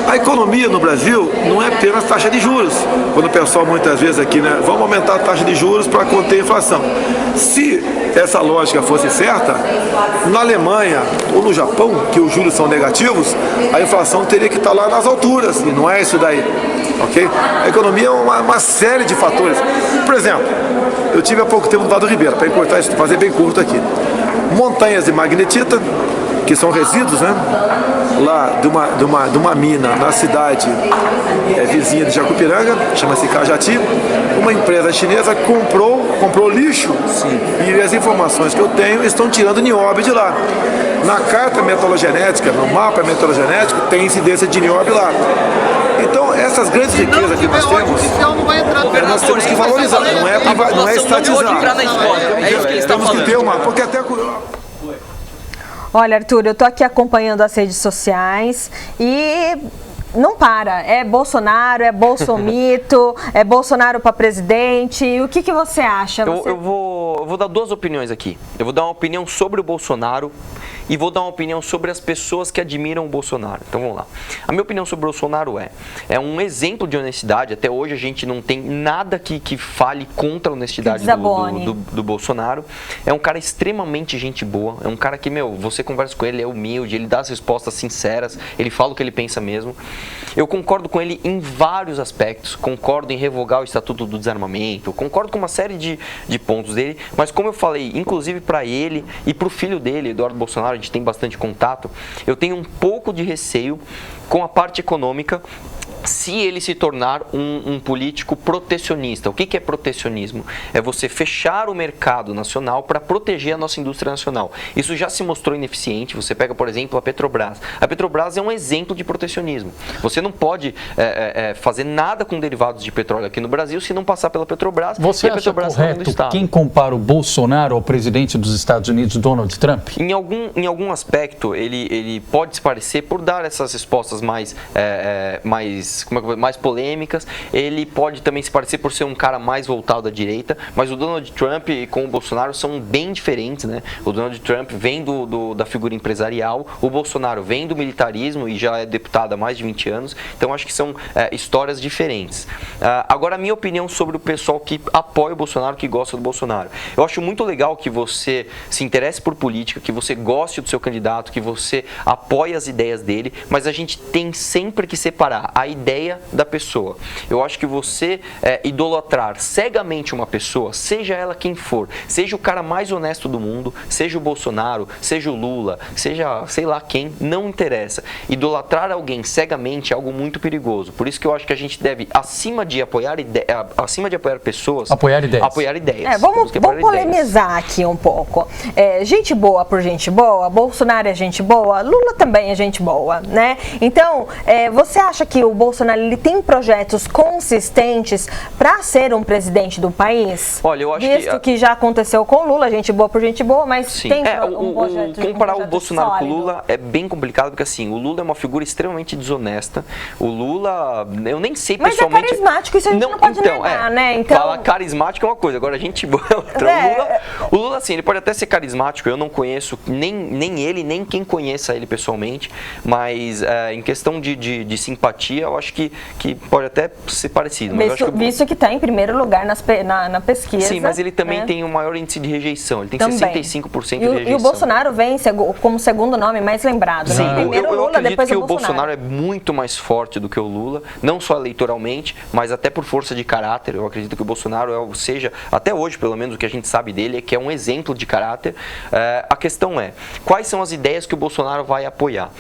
A economia no Brasil não é apenas taxa de juros. Quando o pessoal muitas vezes aqui, né, vamos aumentar a taxa de juros para conter a inflação. Se essa lógica fosse certa, na Alemanha ou no Japão, que os juros são negativos, a inflação teria que estar lá nas alturas, e não é isso daí. Okay? A economia é uma série de fatores. Por exemplo, eu tive há pouco tempo no Vado Ribeira, para encurtar isso, fazer bem curto aqui. Montanhas de magnetita, que são resíduos, né? Lá de uma mina na cidade vizinha de Jacupiranga, chama-se Cajati. Uma empresa chinesa comprou lixo. Sim. E as informações que eu tenho estão tirando nióbio de lá. Na carta metalogenética, no mapa metalogenético, tem incidência de nióbio lá. Então, essas grandes riquezas que nós temos, nós temos que valorizar, não é estatizar. Temos que ter uma, porque até... Olha, Arthur, eu tô aqui acompanhando as redes sociais e não para. É Bolsonaro, é Bolsomito, é Bolsonaro para presidente. O que você acha? Eu vou dar duas opiniões aqui. Eu vou dar uma opinião sobre o Bolsonaro e vou dar uma opinião sobre as pessoas que admiram o Bolsonaro. Então vamos lá. A minha opinião sobre o Bolsonaro é um exemplo de honestidade. Até hoje a gente não tem nada que fale contra a honestidade do Bolsonaro. É um cara extremamente gente boa. É um cara que, você conversa com ele, é humilde, ele dá as respostas sinceras, ele fala o que ele pensa mesmo. Eu concordo com ele em vários aspectos. Concordo em revogar o Estatuto do Desarmamento, concordo com uma série de pontos dele, mas como eu falei, inclusive para ele e para o filho dele, Eduardo Bolsonaro, a gente tem bastante contato, eu tenho um pouco de receio com a parte econômica, se ele se tornar um político protecionista. O que é protecionismo? É você fechar o mercado nacional para proteger a nossa indústria nacional. Isso já se mostrou ineficiente. Você pega, por exemplo, a Petrobras. A Petrobras é um exemplo de protecionismo. Você não pode fazer nada com derivados de petróleo aqui no Brasil se não passar pela Petrobras. Você a acha Petrobras correto quem compara o Bolsonaro ao presidente dos Estados Unidos, Donald Trump? Em algum aspecto, ele pode se parecer, por dar essas respostas mais polêmicas. Ele pode também se parecer por ser um cara mais voltado à direita, mas o Donald Trump com o Bolsonaro são bem diferentes, né? O Donald Trump vem da figura empresarial, o Bolsonaro vem do militarismo e já é deputado há mais de 20 anos, então acho que são histórias diferentes. Agora, a minha opinião sobre o pessoal que apoia o Bolsonaro, que gosta do Bolsonaro. Eu acho muito legal que você se interesse por política, que você goste do seu candidato, que você apoie as ideias dele, mas a gente tem sempre que separar a ideia da pessoa. Eu acho que você idolatrar cegamente uma pessoa, seja ela quem for, seja o cara mais honesto do mundo, seja o Bolsonaro, seja o Lula, seja sei lá quem, não interessa. Idolatrar alguém cegamente é algo muito perigoso. Por isso que eu acho que a gente deve, acima de apoiar pessoas, apoiar ideias. Vamos polemizar aqui um pouco. Gente boa por gente boa, Bolsonaro é gente boa, Lula também é gente boa, né? Então, você acha que o Bolsonaro ele tem projetos consistentes para ser um presidente do país? Olha, eu acho Visto que já aconteceu com o Lula, gente boa por gente boa, mas sim. Tem um projeto. Comparar o Bolsonaro sólido com o Lula é bem complicado, porque assim, o Lula é uma figura extremamente desonesta. O Lula, eu nem sei pessoalmente. Mas é carismático, isso a gente não pode negar, né? Então... Falar carismático é uma coisa, agora gente boa é outra. O Lula, assim, ele pode até ser carismático, eu não conheço nem ele, nem quem conheça ele pessoalmente, mas em questão de simpatia, eu acho que pode até ser parecido. Mas visto que está em primeiro lugar na pesquisa. Sim, mas ele também tem o maior índice de rejeição, ele tem 65% de rejeição. E o Bolsonaro vem como segundo nome mais lembrado. Sim, né? Primeiro eu Lula, acredito depois que o Bolsonaro é muito mais forte do que o Lula, não só eleitoralmente, mas até por força de caráter. Eu acredito que o Bolsonaro seja, até hoje pelo menos o que a gente sabe dele, é que é um exemplo de caráter. A questão é, quais são as ideias que o Bolsonaro vai apoiar?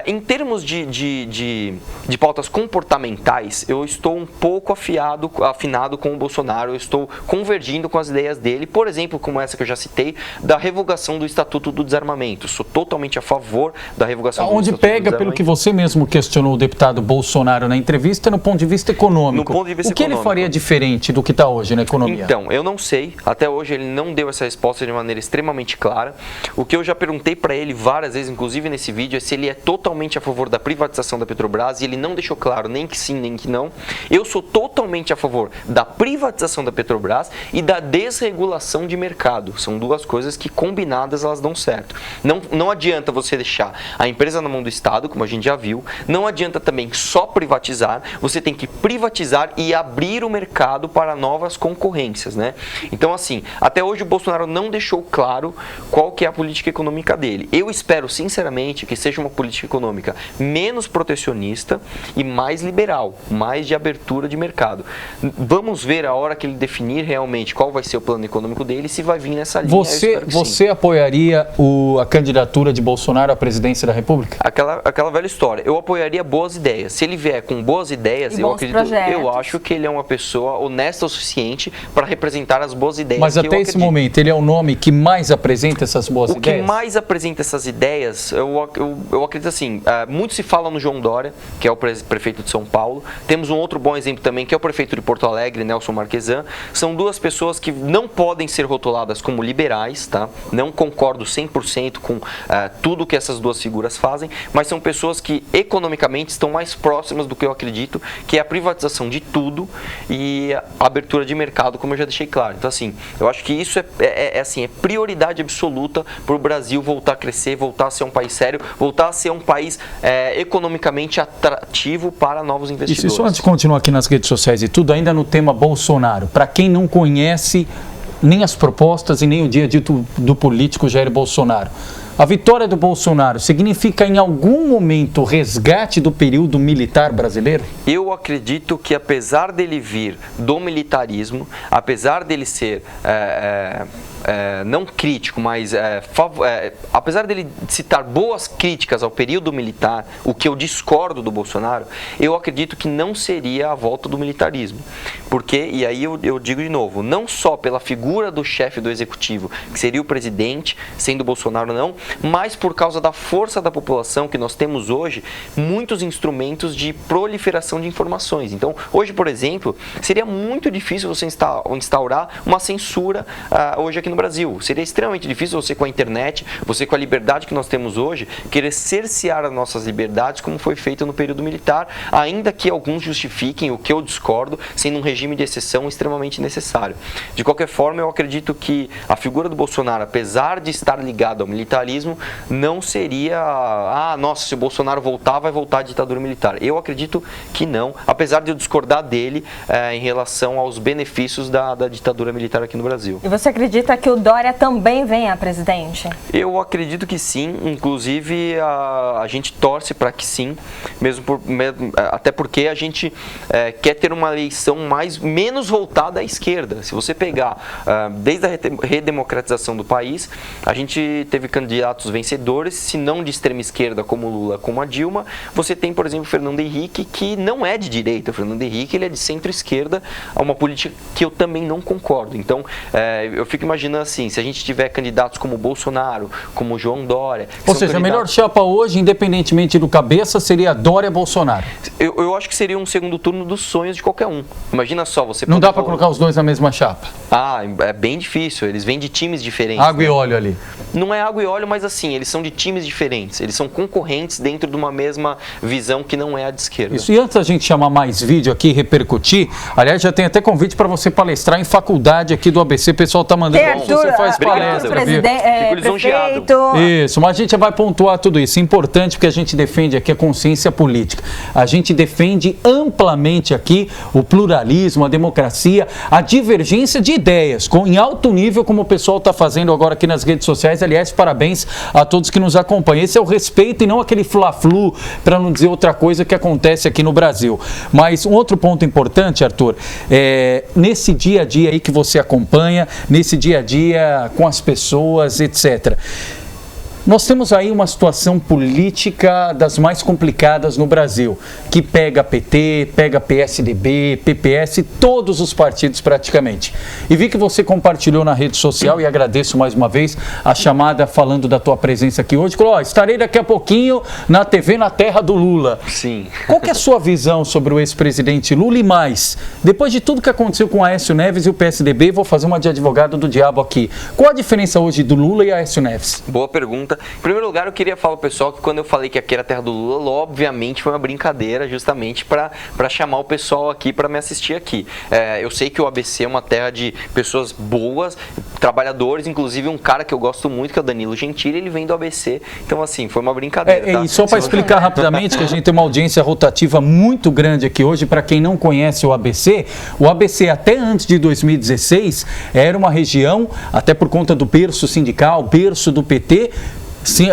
Em termos de pautas comportamentais, eu estou um pouco afinado com o Bolsonaro, eu estou convergindo com as ideias dele, por exemplo, como essa que eu já citei, da revogação do Estatuto do Desarmamento. Sou totalmente a favor da revogação do Estatuto do Desarmamento. Onde pega, pelo que você mesmo questionou o deputado Bolsonaro na entrevista, no ponto de vista econômico. O que ele faria diferente do que está hoje na economia? Então, eu não sei. Até hoje ele não deu essa resposta de maneira extremamente clara. O que eu já perguntei para ele várias vezes, inclusive nesse vídeo, é se ele é totalmente a favor da privatização da Petrobras, e ele não deixou claro nem que sim, nem que não. Eu sou totalmente a favor da privatização da Petrobras e da desregulação de mercado. São duas coisas que combinadas elas dão certo. Não adianta você deixar a empresa na mão do Estado, como a gente já viu. Não adianta também só privatizar. Você tem que privatizar e abrir o mercado para novas concorrências, né? Então, assim, até hoje o Bolsonaro não deixou claro qual que é a política econômica dele. Eu espero, sinceramente, que seja uma política econômica menos protecionista e mais liberal, mais de abertura de mercado. Vamos ver a hora que ele definir realmente qual vai ser o plano econômico dele, se vai vir nessa linha. Você apoiaria a candidatura de Bolsonaro à presidência da República? Aquela velha história. Eu apoiaria boas ideias. Se ele vier com boas ideias, eu acho que ele é uma pessoa honesta o suficiente para representar as boas ideias. Mas até esse momento, ele é o nome que mais apresenta essas boas ideias? O que mais apresenta essas ideias, eu acredito assim, muito se fala no João Dória, que é o prefeito de São Paulo. Temos um outro bom exemplo também, que é o prefeito de Porto Alegre, Nelson Marquesan. São duas pessoas que não podem ser rotuladas como liberais, tá? Não concordo 100% com tudo que essas duas figuras fazem, mas são pessoas que economicamente estão mais próximas do que eu acredito, que é a privatização de tudo e a abertura de mercado, como eu já deixei claro. Então, assim, eu acho que isso é prioridade absoluta para o Brasil voltar a crescer, voltar a ser um país sério, voltar a ser um país economicamente atrativo para novos investidores. Isso, antes de continuar aqui nas redes sociais e tudo, ainda no tema Bolsonaro, para quem não conhece nem as propostas e nem o dia a dia do político Jair Bolsonaro, A vitória do Bolsonaro significa em algum momento o resgate do período militar brasileiro? Eu acredito que apesar dele vir do militarismo, apesar dele ser não crítico, mas apesar dele citar boas críticas ao período militar, o que eu discordo do Bolsonaro, eu acredito que não seria a volta do militarismo. Porque, e aí eu digo de novo, não só pela figura do chefe do executivo, que seria o presidente, sendo o Bolsonaro não, mas por causa da força da população que nós temos hoje, muitos instrumentos de proliferação de informações. Então, hoje, por exemplo, seria muito difícil você instaurar uma censura hoje aqui no Brasil. Seria extremamente difícil você, com a internet, você com a liberdade que nós temos hoje, querer cercear as nossas liberdades como foi feito no período militar, ainda que alguns justifiquem, o que eu discordo, sendo um regime de exceção extremamente necessário. De qualquer forma, eu acredito que a figura do Bolsonaro, apesar de estar ligado ao militarismo, não seria, nossa, se o Bolsonaro voltar, vai voltar à ditadura militar. Eu acredito que não, apesar de eu discordar dele em relação aos benefícios da ditadura militar aqui no Brasil. E você acredita que o Dória também venha a presidente? Eu acredito que sim, inclusive a gente torce para que sim, até porque a gente quer ter uma eleição menos voltada à esquerda. Se você pegar desde a redemocratização do país, a gente teve candidatos vencedores, se não de extrema esquerda como Lula, como a Dilma. Você tem, por exemplo, o Fernando Henrique, que não é de direita. O Fernando Henrique ele é de centro-esquerda, a uma política que eu também não concordo. Então, eu fico imaginando assim, se a gente tiver candidatos como Bolsonaro, como João Dória... Ou seja, a melhor chapa hoje, independentemente do cabeça, seria Dória-Bolsonaro. Eu acho que seria um segundo turno dos sonhos de qualquer um. Imagina só, você... Não dá para colocar os dois na mesma chapa? É bem difícil, eles vêm de times diferentes. Água e óleo ali. Não é água e óleo, mas assim, eles são de times diferentes. Eles são concorrentes dentro de uma mesma visão que não é a de esquerda. Isso, e antes da gente chamar mais vídeo aqui e repercutir, aliás, já tem até convite para você palestrar em faculdade aqui do ABC. O pessoal tá mandando você faz palestra. Prefeito. Isso, mas a gente vai pontuar tudo isso. Importante porque a gente defende aqui a consciência política. A gente defende amplamente aqui o pluralismo, a democracia, a divergência de ideias, em alto nível, como o pessoal está fazendo agora aqui nas redes sociais. Aliás, parabéns a todos que nos acompanham. Esse é o respeito e não aquele fla-flu, para não dizer outra coisa que acontece aqui no Brasil. Mas um outro ponto importante, Arthur, nesse dia a dia aí que você acompanha, nesse dia a dia com as pessoas, etc. Nós temos aí uma situação política das mais complicadas no Brasil, que pega PT, pega PSDB, PPS, todos os partidos praticamente. E vi que você compartilhou na rede social e agradeço mais uma vez a chamada falando da tua presença aqui hoje. Falou, estarei daqui a pouquinho na TV na terra do Lula. Sim. Qual que é a sua visão sobre o ex-presidente Lula e mais? Depois de tudo que aconteceu com Aécio Neves e o PSDB, vou fazer uma de advogado do diabo aqui. Qual a diferença hoje do Lula e Aécio Neves? Boa pergunta. Em primeiro lugar, eu queria falar ao pessoal que quando eu falei que aqui era a terra do Lula, obviamente foi uma brincadeira justamente para chamar o pessoal aqui para me assistir aqui. Eu sei que o ABC é uma terra de pessoas boas, trabalhadores, inclusive um cara que eu gosto muito, que é o Danilo Gentili, ele vem do ABC. Então, assim, foi uma brincadeira. Tá? E só para explicar rapidamente, que a gente tem uma audiência rotativa muito grande aqui hoje, para quem não conhece o ABC até antes de 2016 era uma região, até por conta do berço sindical, berço do PT,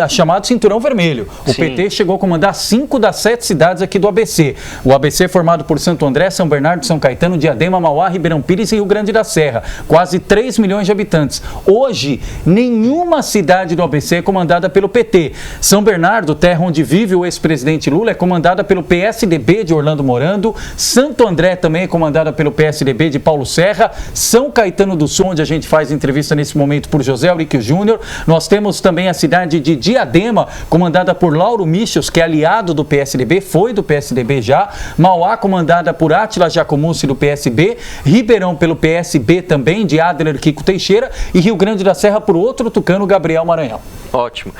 chamado Cinturão Vermelho. O PT chegou a comandar 5 das 7 cidades aqui do ABC. O ABC é formado por Santo André, São Bernardo, São Caetano, Diadema, Mauá, Ribeirão Pires e Rio Grande da Serra. Quase 3 milhões de habitantes. Hoje, nenhuma cidade do ABC é comandada pelo PT. São Bernardo, terra onde vive o ex-presidente Lula, é comandada pelo PSDB de Orlando Morando. Santo André também é comandada pelo PSDB de Paulo Serra. São Caetano do Sul, onde a gente faz entrevista nesse momento por José Eurico Júnior. Nós temos também a cidade de Diadema, comandada por Lauro Michels, que é aliado do PSDB, foi do PSDB já. Mauá, comandada por Átila Jacomussi, do PSB. Ribeirão, pelo PSB também, de Adler Kiko Teixeira. E Rio Grande da Serra, por outro tucano, Gabriel Maranhão. Ótimo.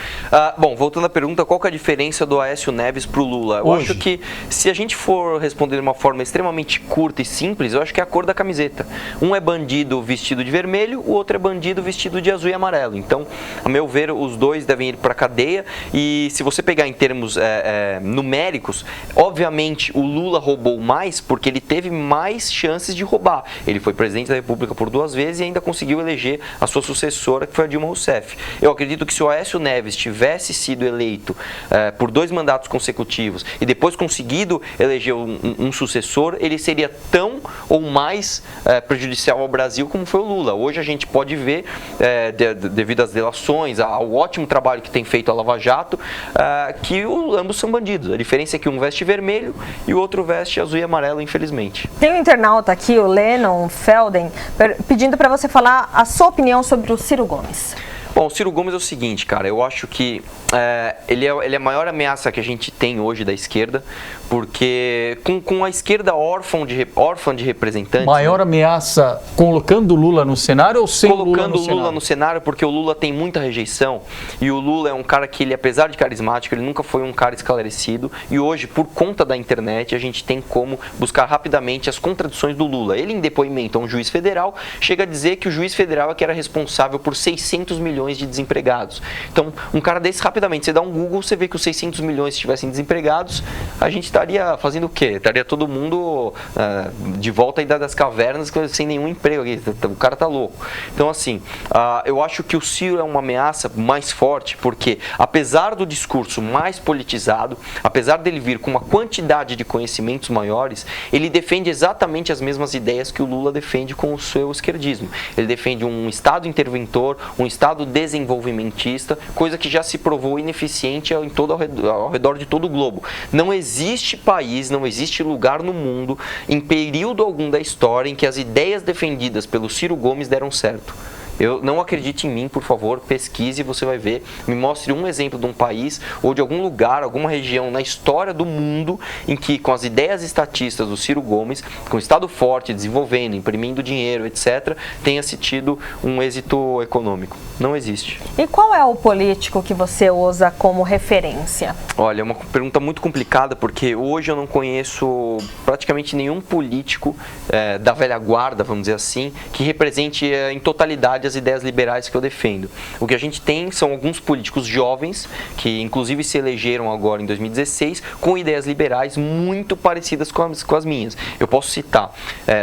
Bom, voltando à pergunta, qual que é a diferença do Aécio Neves para o Lula? Eu acho que, se a gente for responder de uma forma extremamente curta e simples, eu acho que é a cor da camiseta. Um é bandido vestido de vermelho, o outro é bandido vestido de azul e amarelo. Então, a meu ver, os dois devem ir para a cadeia. E se você pegar em termos numéricos, obviamente o Lula roubou mais porque ele teve mais chances de roubar. Ele foi presidente da República por 2 vezes e ainda conseguiu eleger a sua sucessora, que foi a Dilma Rousseff. Eu acredito que se o Aécio Neves tivesse sido eleito por 2 mandatos consecutivos e depois conseguido eleger um sucessor, ele seria tão ou mais prejudicial ao Brasil como foi o Lula. Hoje a gente pode ver, devido às delações, ao ótimo trabalho que tem feito a Lava Jato, que ambos são bandidos. A diferença é que um veste vermelho e o outro veste azul e amarelo, infelizmente. Tem um internauta aqui, o Lennon Felden, pedindo para você falar a sua opinião sobre o Ciro Gomes. Bom, o Ciro Gomes é o seguinte, cara, eu acho que ele é a maior ameaça que a gente tem hoje da esquerda, porque com a esquerda órfã de representantes... Maior ameaça colocando o Lula no cenário ou sem Lula no cenário? Colocando o Lula no cenário, porque o Lula tem muita rejeição, e o Lula é um cara que, ele, apesar de carismático, ele nunca foi um cara esclarecido, e hoje, por conta da internet, a gente tem como buscar rapidamente as contradições do Lula. Ele, em depoimento a um juiz federal, chega a dizer que o juiz federal é que era responsável por 600 milhões de desempregados. Então, um cara desse, rapidamente, você dá um Google, você vê que os 600 milhões estivessem desempregados, a gente estaria fazendo o quê? Estaria todo mundo de volta aí das cavernas sem nenhum emprego. O cara tá louco. Então, assim, eu acho que o Ciro é uma ameaça mais forte, porque apesar do discurso mais politizado, apesar dele vir com uma quantidade de conhecimentos maiores, ele defende exatamente as mesmas ideias que o Lula defende com o seu esquerdismo. Ele defende um Estado interventor, um Estado desenvolvimentista, coisa que já se provou ineficiente ao redor de todo o globo. Não existe país, não existe lugar no mundo, em período algum da história, em que as ideias defendidas pelo Ciro Gomes deram certo. Não acredite em mim, por favor, pesquise e você vai ver. Me mostre um exemplo de um país ou de algum lugar, alguma região na história do mundo em que, com as ideias estatistas do Ciro Gomes, com o Estado forte, desenvolvendo, imprimindo dinheiro, etc., tenha-se tido um êxito econômico. Não existe. E qual é o político que você usa como referência? Olha, é uma pergunta muito complicada, porque hoje eu não conheço praticamente nenhum político da velha guarda, vamos dizer assim, que represente em totalidade as ideias liberais que eu defendo. O que a gente tem são alguns políticos jovens, que inclusive se elegeram agora em 2016, com ideias liberais muito parecidas com as minhas. Eu posso citar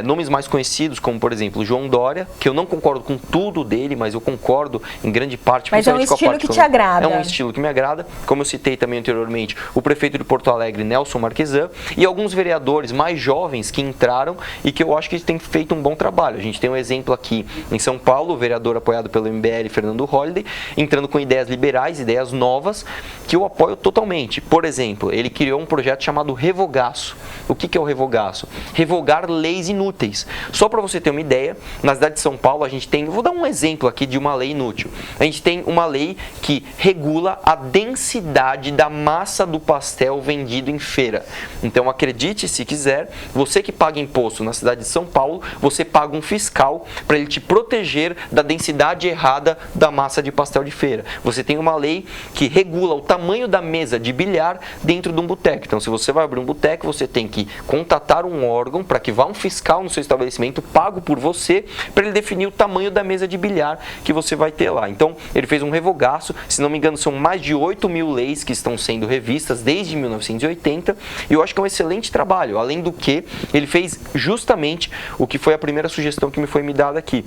nomes mais conhecidos, como por exemplo João Dória, que eu não concordo com tudo dele, mas eu concordo em grande parte. Mas é um estilo que te agrada. É um estilo que me agrada, como eu citei também anteriormente, o prefeito de Porto Alegre, Nelson Marquesan, e alguns vereadores mais jovens que entraram e que eu acho que têm feito um bom trabalho. A gente tem um exemplo aqui em São Paulo, o vereador apoiado pelo MBL, Fernando Holliday, entrando com ideias liberais, ideias novas, que eu apoio totalmente. Por exemplo, ele criou um projeto chamado Revogaço. O que é o Revogaço? Revogar leis inúteis. Só para você ter uma ideia, na cidade de São Paulo a gente tem, vou dar um exemplo aqui de uma lei inútil. A gente tem uma lei que regula a densidade da massa do pastel vendido em feira. Então, acredite se quiser, você que paga imposto na cidade de São Paulo, você paga um fiscal para ele te proteger da densidade errada da massa de pastel de feira. Você tem uma lei que regula o tamanho da mesa de bilhar dentro de um boteco. Então, se você vai abrir um boteco, você tem que contatar um órgão para que vá um fiscal no seu estabelecimento, pago por você, para ele definir o tamanho da mesa de bilhar que você vai ter lá. Então, ele fez um revogaço, se não me engano, são mais de 8.000 leis que estão sendo revistas desde 1980, e eu acho que é um excelente trabalho. Além do que, ele fez justamente o que foi a primeira sugestão que me foi me dada aqui.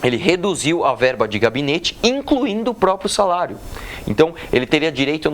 Ele reduziu a verba de gabinete, incluindo o próprio salário. Então, ele teria direito,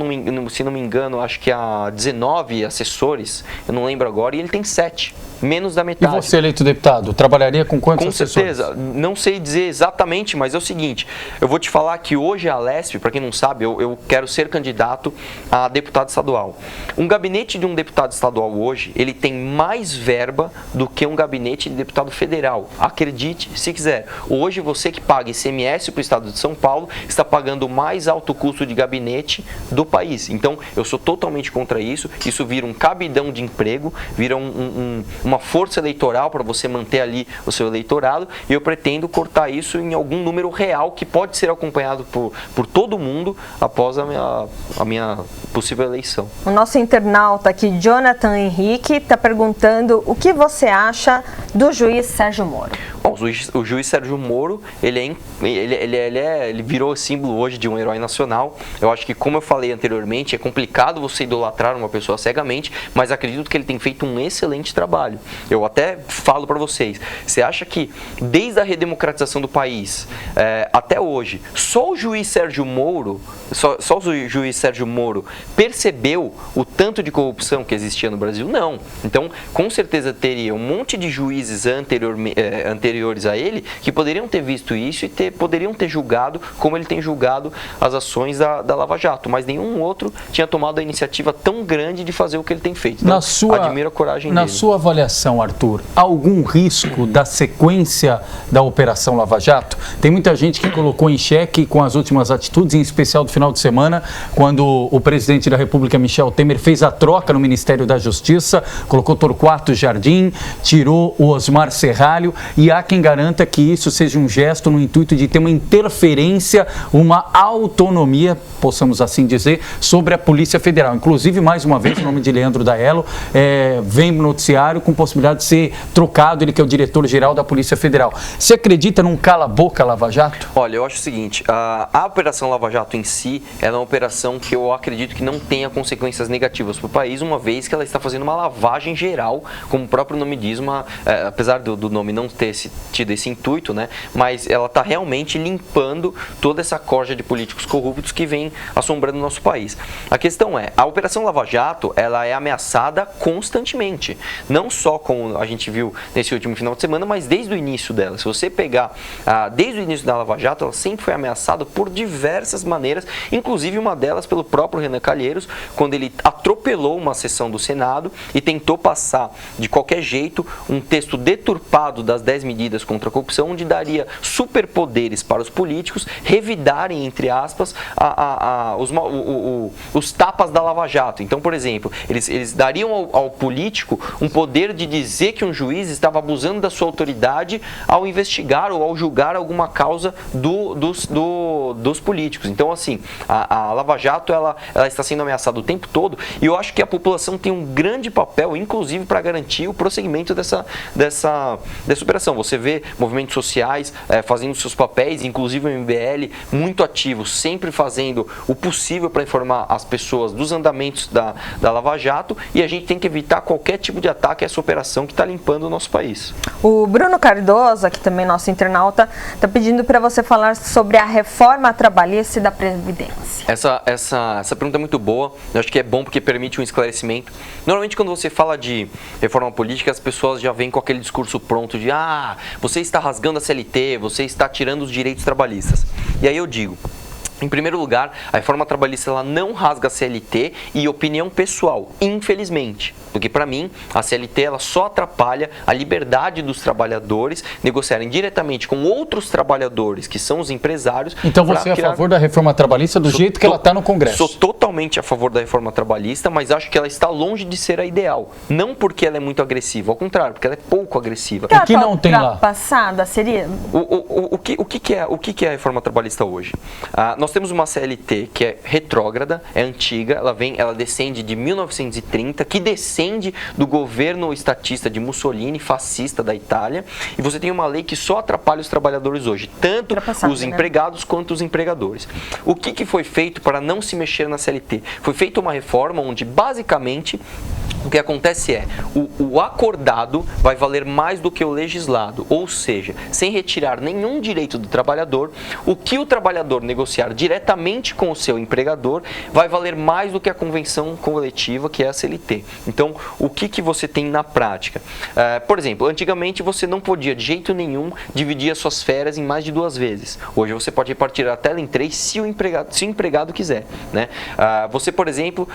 se não me engano, acho que a 19 assessores, eu não lembro agora, e ele tem 7, menos da metade. E você, eleito deputado, trabalharia com quantos assessores? Com certeza, não sei dizer exatamente, mas é o seguinte, eu vou te falar que hoje a Alesp, para quem não sabe, eu quero ser candidato a deputado estadual. Um gabinete de um deputado estadual hoje, ele tem mais verba do que um gabinete de deputado federal. Acredite se quiser. Hoje, você que paga ICMS para o estado de São Paulo está pagando o mais alto custo de gabinete do país. Então, eu sou totalmente contra isso. Isso vira um cabidão de emprego, vira uma força eleitoral para você manter ali o seu eleitorado, e eu pretendo cortar isso em algum número real que pode ser acompanhado por todo mundo após a minha possível eleição. O nosso internauta aqui, Jonathan Henrique, está perguntando o que você acha do juiz Sérgio Moro. Bom, o juiz Sérgio Moro, ele virou símbolo hoje de um herói nacional. Eu acho que, como eu falei anteriormente, é complicado você idolatrar uma pessoa cegamente, mas acredito que ele tem feito um excelente trabalho. Eu até falo para vocês, você acha que desde a redemocratização do país até hoje, só o juiz Sérgio Moro, percebeu o tanto de corrupção que existia no Brasil? Não. Então, com certeza teria um monte de juízes anteriores a ele que poderiam ter visto isso e poderiam ter julgado como ele tem julgado as ações da Lava Jato, mas nenhum outro tinha tomado a iniciativa tão grande de fazer o que ele tem feito. Então, admiro a coragem dele. Na sua avaliação, Arthur, algum risco da sequência da Operação Lava Jato? Tem muita gente que colocou em xeque com as últimas atitudes, em especial do final de semana, quando o presidente da República, Michel Temer, fez a troca no Ministério da Justiça, colocou Torquato Jardim, tirou o Osmar Serralho, e há quem garanta que isso seja um gesto no intuito de ter uma interferência, uma autonomia, possamos assim dizer, sobre a Polícia Federal. Inclusive, mais uma vez, o nome de Leandro Daello vem no noticiário com possibilidade de ser trocado, ele que é o diretor-geral da Polícia Federal. Você acredita num cala-boca Lava Jato? Olha, eu acho o seguinte, a Operação Lava Jato em si, ela é uma operação que eu acredito que não tenha consequências negativas para o país, uma vez que ela está fazendo uma lavagem geral, como o próprio nome diz, apesar do nome não ter tido esse intuito, né, mas ela está realmente limpando toda essa corja de políticos corruptos que vem assombrando o nosso país. A questão é, a Operação Lava Jato, ela é ameaçada constantemente, não só como a gente viu nesse último final de semana, mas desde o início dela. Se você pegar, desde o início da Lava Jato, ela sempre foi ameaçada por diversas maneiras, inclusive uma delas pelo próprio Renan Calheiros, quando ele atropelou uma sessão do Senado e tentou passar de qualquer jeito um texto deturpado das 10 medidas contra a corrupção, onde daria superpoderes para os políticos revidarem, entre aspas, os tapas da Lava Jato. Então, por exemplo, eles dariam ao político um poder de dizer que um juiz estava abusando da sua autoridade ao investigar ou ao julgar alguma causa dos políticos. Então, assim, a Lava Jato ela está sendo ameaçada o tempo todo, e eu acho que a população tem um grande papel, inclusive, para garantir o prosseguimento dessa operação. Você vê movimentos sociais fazendo seus papéis, inclusive o MBL, muito ativo, sempre fazendo o possível para informar as pessoas dos andamentos da Lava Jato, e a gente tem que evitar qualquer tipo de ataque a essa operação que está limpando o nosso país. O Bruno Cardoso, aqui também nosso internauta, está pedindo para você falar sobre a reforma trabalhista e da Previdência. Essa pergunta é muito boa, eu acho que é bom porque permite um esclarecimento. Normalmente, quando você fala de reforma política, as pessoas já vêm com aquele discurso pronto de você está rasgando a CLT, você está tirando os direitos trabalhistas. E aí eu digo, em primeiro lugar, a reforma trabalhista ela não rasga a CLT, e opinião pessoal, infelizmente. Porque, para mim, a CLT ela só atrapalha a liberdade dos trabalhadores negociarem diretamente com outros trabalhadores, que são os empresários. Então você é a favor da reforma trabalhista do jeito que ela está no Congresso? Sou totalmente a favor da reforma trabalhista, mas acho que ela está longe de ser a ideal. Não porque ela é muito agressiva, ao contrário, porque ela é pouco agressiva. O que não tem lá? Passada seria? O que é a reforma trabalhista hoje? Nós temos uma CLT que é retrógrada, é antiga, ela descende de 1930, que descende do governo estatista de Mussolini, fascista da Itália, e você tem uma lei que só atrapalha os trabalhadores hoje, tanto os empregados quanto os empregadores. O que foi feito para não se mexer na CLT? Foi feita uma reforma onde, basicamente, o que acontece é, o acordado vai valer mais do que o legislado, ou seja, sem retirar nenhum direito do trabalhador, o que o trabalhador negociar diretamente com o seu empregador vai valer mais do que a convenção coletiva, que é a CLT. Então, o que você tem na prática? Por exemplo, antigamente você não podia de jeito nenhum dividir as suas férias em mais de 2 vezes. Hoje você pode repartir a tela em 3 se o empregado quiser, né? Você, por exemplo,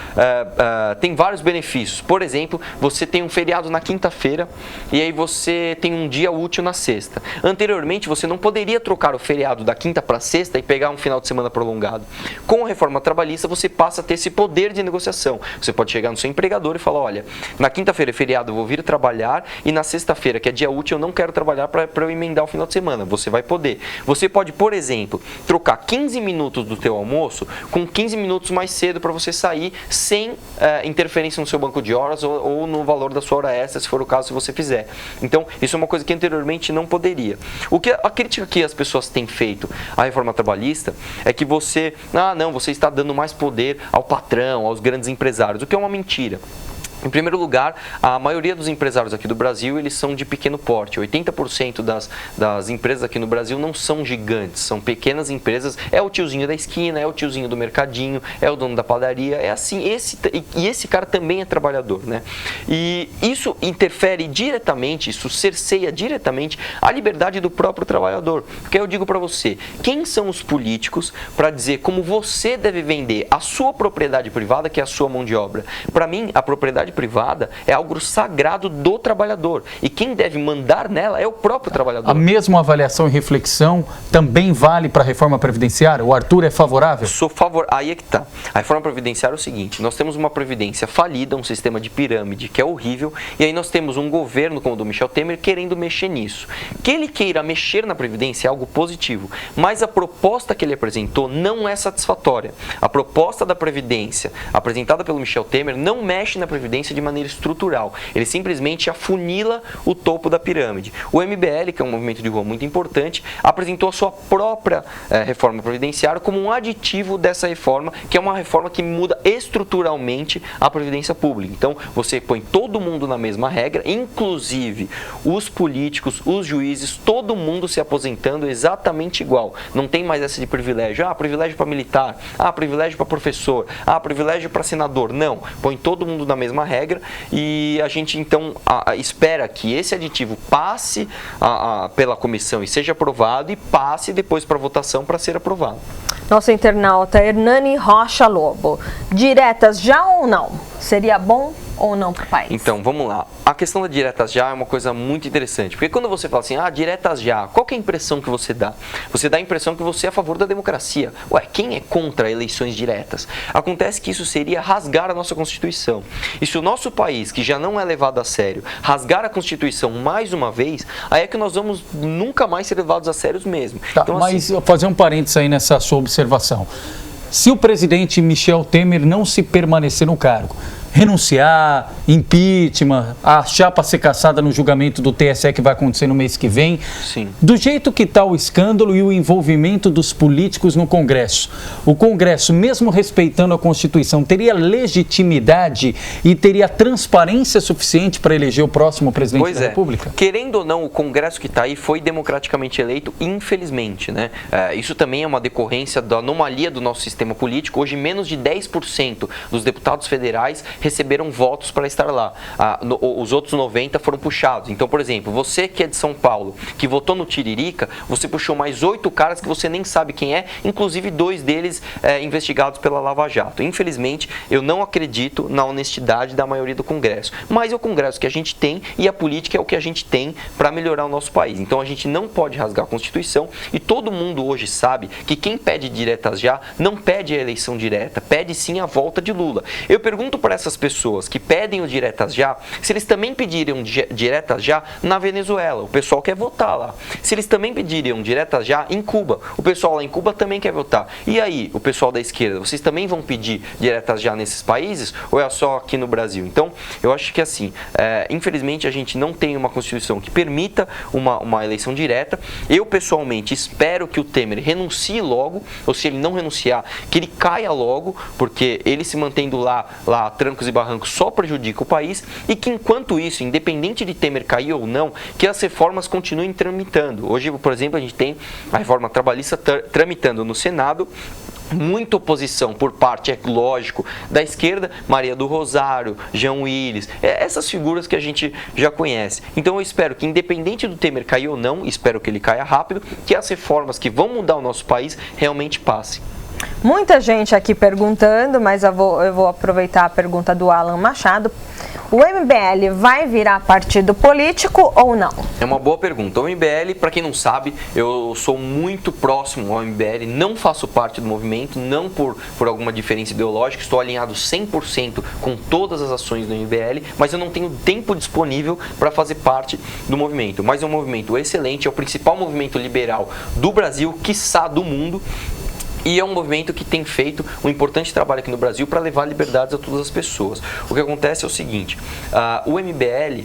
tem vários benefícios. Por exemplo, você tem um feriado na quinta-feira e aí você tem um dia útil na sexta. Anteriormente, você não poderia trocar o feriado da quinta para sexta e pegar um final de semana prolongado. Com a reforma trabalhista, você passa a ter esse poder de negociação. Você pode chegar no seu empregador e falar, olha, na quinta-feira é feriado, eu vou vir trabalhar, e na sexta-feira, que é dia útil, eu não quero trabalhar para eu emendar o final de semana. Você vai poder. Você pode, por exemplo, trocar 15 minutos do teu almoço com 15 minutos mais cedo para você sair sem interferência no seu banco de horas ou no valor da sua hora extra, se for o caso, se você fizer. Então, isso é uma coisa que anteriormente não poderia. A crítica que as pessoas têm feito à reforma trabalhista é que você está dando mais poder ao patrão, aos grandes empresários, o que é uma mentira. Em primeiro lugar, a maioria dos empresários aqui do Brasil, eles são de pequeno porte. 80% das empresas aqui no Brasil não são gigantes, são pequenas empresas. É o tiozinho da esquina, é o tiozinho do mercadinho, é o dono da padaria, é assim. Esse cara também é trabalhador, né? E isso interfere diretamente, isso cerceia diretamente a liberdade do próprio trabalhador. Porque eu digo para você, quem são os políticos para dizer como você deve vender a sua propriedade privada, que é a sua mão de obra? Para mim, a propriedade privada é algo sagrado do trabalhador e quem deve mandar nela é o próprio trabalhador. A mesma avaliação e reflexão também vale para a reforma previdenciária? O Arthur é favorável? Sou favorável. Aí é que tá. A reforma previdenciária é o seguinte, nós temos uma previdência falida, um sistema de pirâmide que é horrível, e aí nós temos um governo como o do Michel Temer querendo mexer nisso. Que ele queira mexer na previdência é algo positivo, mas a proposta que ele apresentou não é satisfatória. A proposta da previdência apresentada pelo Michel Temer não mexe na previdência de maneira estrutural. Ele simplesmente afunila o topo da pirâmide. O MBL, que é um movimento de rua muito importante, apresentou a sua própria reforma previdenciária como um aditivo dessa reforma, que é uma reforma que muda estruturalmente a previdência pública. Então, você põe todo mundo na mesma regra, inclusive os políticos, os juízes, todo mundo se aposentando exatamente igual. Não tem mais essa de privilégio. Privilégio para militar, privilégio para professor, privilégio para senador. Não, põe todo mundo na mesma regra e a gente então espera que esse aditivo passe pela comissão e seja aprovado e passe depois para votação para ser aprovado. Nosso internauta Hernani Rocha Lobo, diretas já ou não? Seria bom ou não para o país? Então, vamos lá. A questão da diretas já é uma coisa muito interessante, porque quando você fala assim, diretas já, qual que é a impressão que você dá? Você dá a impressão que você é a favor da democracia. Quem é contra eleições diretas? Acontece que isso seria rasgar a nossa Constituição. E se o nosso país, que já não é levado a sério, rasgar a Constituição mais uma vez, aí é que nós vamos nunca mais ser levados a sérios mesmo. Tá, então, mas assim, fazer um parênteses aí nessa sua observação. Se o presidente Michel Temer não se permanecer no cargo, renunciar, impeachment, a chapa ser cassada no julgamento do TSE que vai acontecer no mês que vem. Sim. Do jeito que está o escândalo e o envolvimento dos políticos no Congresso, o Congresso, mesmo respeitando a Constituição, teria legitimidade e teria transparência suficiente para eleger o próximo presidente da República? Querendo ou não, o Congresso que está aí foi democraticamente eleito, infelizmente, né? Isso também é uma decorrência da anomalia do nosso sistema político. Hoje, menos de 10% dos deputados federais receberam votos para estar lá. Os outros 90 foram puxados. Então, por exemplo, você que é de São Paulo, que votou no Tiririca, você puxou mais 8 caras que você nem sabe quem é, inclusive 2 deles investigados pela Lava Jato. Infelizmente, eu não acredito na honestidade da maioria do Congresso. Mas é o Congresso que a gente tem e a política é o que a gente tem para melhorar o nosso país. Então, a gente não pode rasgar a Constituição e todo mundo hoje sabe que quem pede diretas já não pede a eleição direta, pede sim a volta de Lula. Eu pergunto para essas pessoas que pedem o diretas já, se eles também pediriam diretas já na Venezuela, o pessoal quer votar lá. Se eles também pediriam diretas já em Cuba, o pessoal lá em Cuba também quer votar. E aí, o pessoal da esquerda, vocês também vão pedir diretas já nesses países ou é só aqui no Brasil? Então, eu acho que assim, infelizmente a gente não tem uma Constituição que permita uma eleição direta. Eu pessoalmente espero que o Temer renuncie logo, ou se ele não renunciar, que ele caia logo, porque ele se mantendo lá trancos e barrancos só prejudica o país e que enquanto isso, independente de Temer cair ou não, que as reformas continuem tramitando. Hoje, por exemplo, a gente tem a reforma trabalhista tramitando no Senado, muita oposição por parte, é lógico, da esquerda, Maria do Rosário, Jean Willis, essas figuras que a gente já conhece. Então eu espero que, independente do Temer cair ou não, espero que ele caia rápido, que as reformas que vão mudar o nosso país realmente passem. Muita gente aqui perguntando, mas eu vou aproveitar a pergunta do Alan Machado. O MBL vai virar partido político ou não? É uma boa pergunta. O MBL, para quem não sabe, eu sou muito próximo ao MBL, não faço parte do movimento, não por alguma diferença ideológica, estou alinhado 100% com todas as ações do MBL, mas eu não tenho tempo disponível para fazer parte do movimento. Mas é um movimento excelente, é o principal movimento liberal do Brasil, quiçá do mundo. E é um movimento que tem feito um importante trabalho aqui no Brasil para levar liberdades a todas as pessoas. O que acontece é o seguinte, o MBL,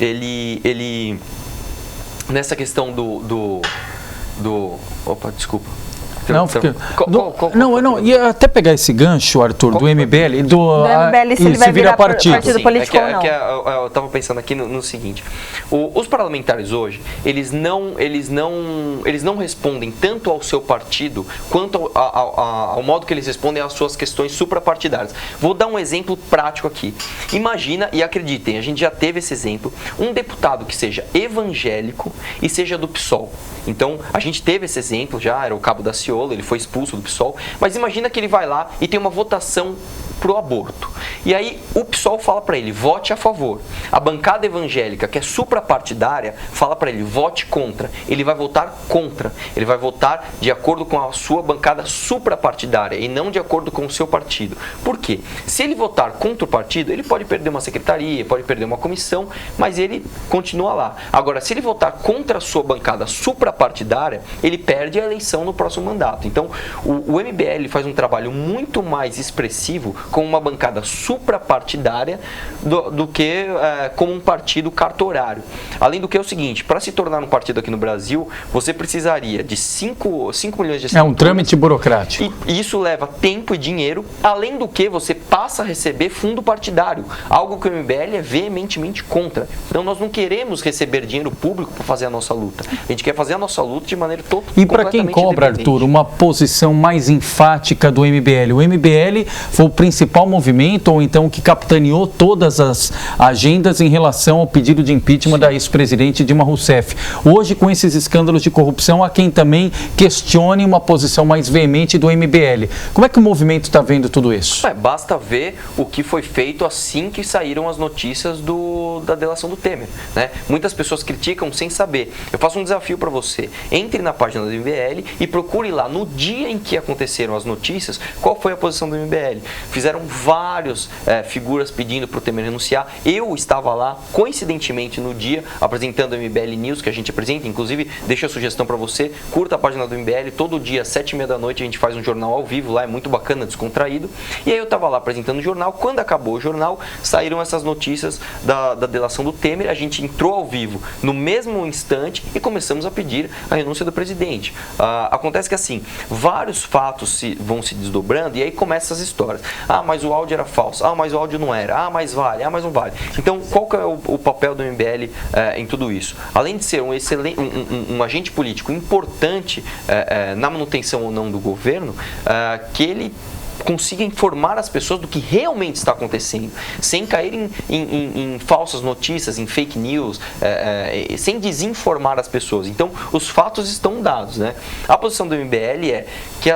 ele nessa questão opa, desculpa. Não, não, ia até pegar esse gancho, Arthur, do MBL, do MBL, se ele vai virar partido político ou não. Eu estava pensando aqui no seguinte, os parlamentares hoje, eles não respondem tanto ao seu partido, quanto ao modo que eles respondem às suas questões suprapartidárias. Vou dar um exemplo prático aqui. Imagina, e acreditem, a gente já teve esse exemplo, um deputado que seja evangélico e seja do PSOL. Então, a gente teve esse exemplo já, era o Cabo da Ciolo, ele foi expulso do PSOL, mas imagina que ele vai lá e tem uma votação pro aborto. E aí o PSOL fala para ele, vote a favor. A bancada evangélica, que é suprapartidária, fala para ele, vote contra. Ele vai votar contra. Ele vai votar de acordo com a sua bancada suprapartidária e não de acordo com o seu partido. Por quê? Se ele votar contra o partido, ele pode perder uma secretaria, pode perder uma comissão, mas ele continua lá. Agora, se ele votar contra a sua bancada suprapartidária, ele perde a eleição no próximo mandato. Então, o MBL faz um trabalho muito mais expressivo com uma bancada suprapartidária do que como um partido cartorário. Além do que é o seguinte, para se tornar um partido aqui no Brasil, você precisaria de 5 milhões de assinaturas. É um trâmite burocrático. E isso leva tempo e dinheiro, além do que você passa a receber fundo partidário, algo que o MBL é veementemente contra. Então nós não queremos receber dinheiro público para fazer a nossa luta. A gente quer fazer a nossa luta de maneira totalmente E para quem cobra, Arthur, uma posição mais enfática do MBL? O MBL foi o principal movimento, ou então que capitaneou todas as agendas em relação ao pedido de impeachment da ex-presidente Dilma Rousseff. Hoje, com esses escândalos de corrupção, há quem também questione uma posição mais veemente do MBL. Como é que o movimento está vendo tudo isso? Basta ver o que foi feito assim que saíram as notícias da delação do Temer, né? Muitas pessoas criticam sem saber. Eu faço um desafio para você. Entre na página do MBL e procure lá, no dia em que aconteceram as notícias, qual foi a posição do MBL. Fizeram várias figuras pedindo para o Temer renunciar. Eu estava lá, coincidentemente, no dia, apresentando o MBL News, que a gente apresenta. Inclusive, deixo a sugestão para você, curta a página do MBL. Todo dia, às 7h30 da noite, a gente faz um jornal ao vivo lá, é muito bacana, descontraído. E aí eu estava lá apresentando o jornal. Quando acabou o jornal, saíram essas notícias da delação do Temer. A gente entrou ao vivo no mesmo instante e começamos a pedir a renúncia do presidente. Acontece que, assim, vários fatos vão se desdobrando e aí começam as histórias. Mas o áudio era falso. Mas o áudio não era. Mas vale. Mas não vale. Então, qual que é o papel do MBL em tudo isso? Além de ser um agente político importante na manutenção ou não do governo, que ele consiga informar as pessoas do que realmente está acontecendo, sem cair em falsas notícias, em fake news, sem desinformar as pessoas. Então, os fatos estão dados, né? A posição do MBL é que,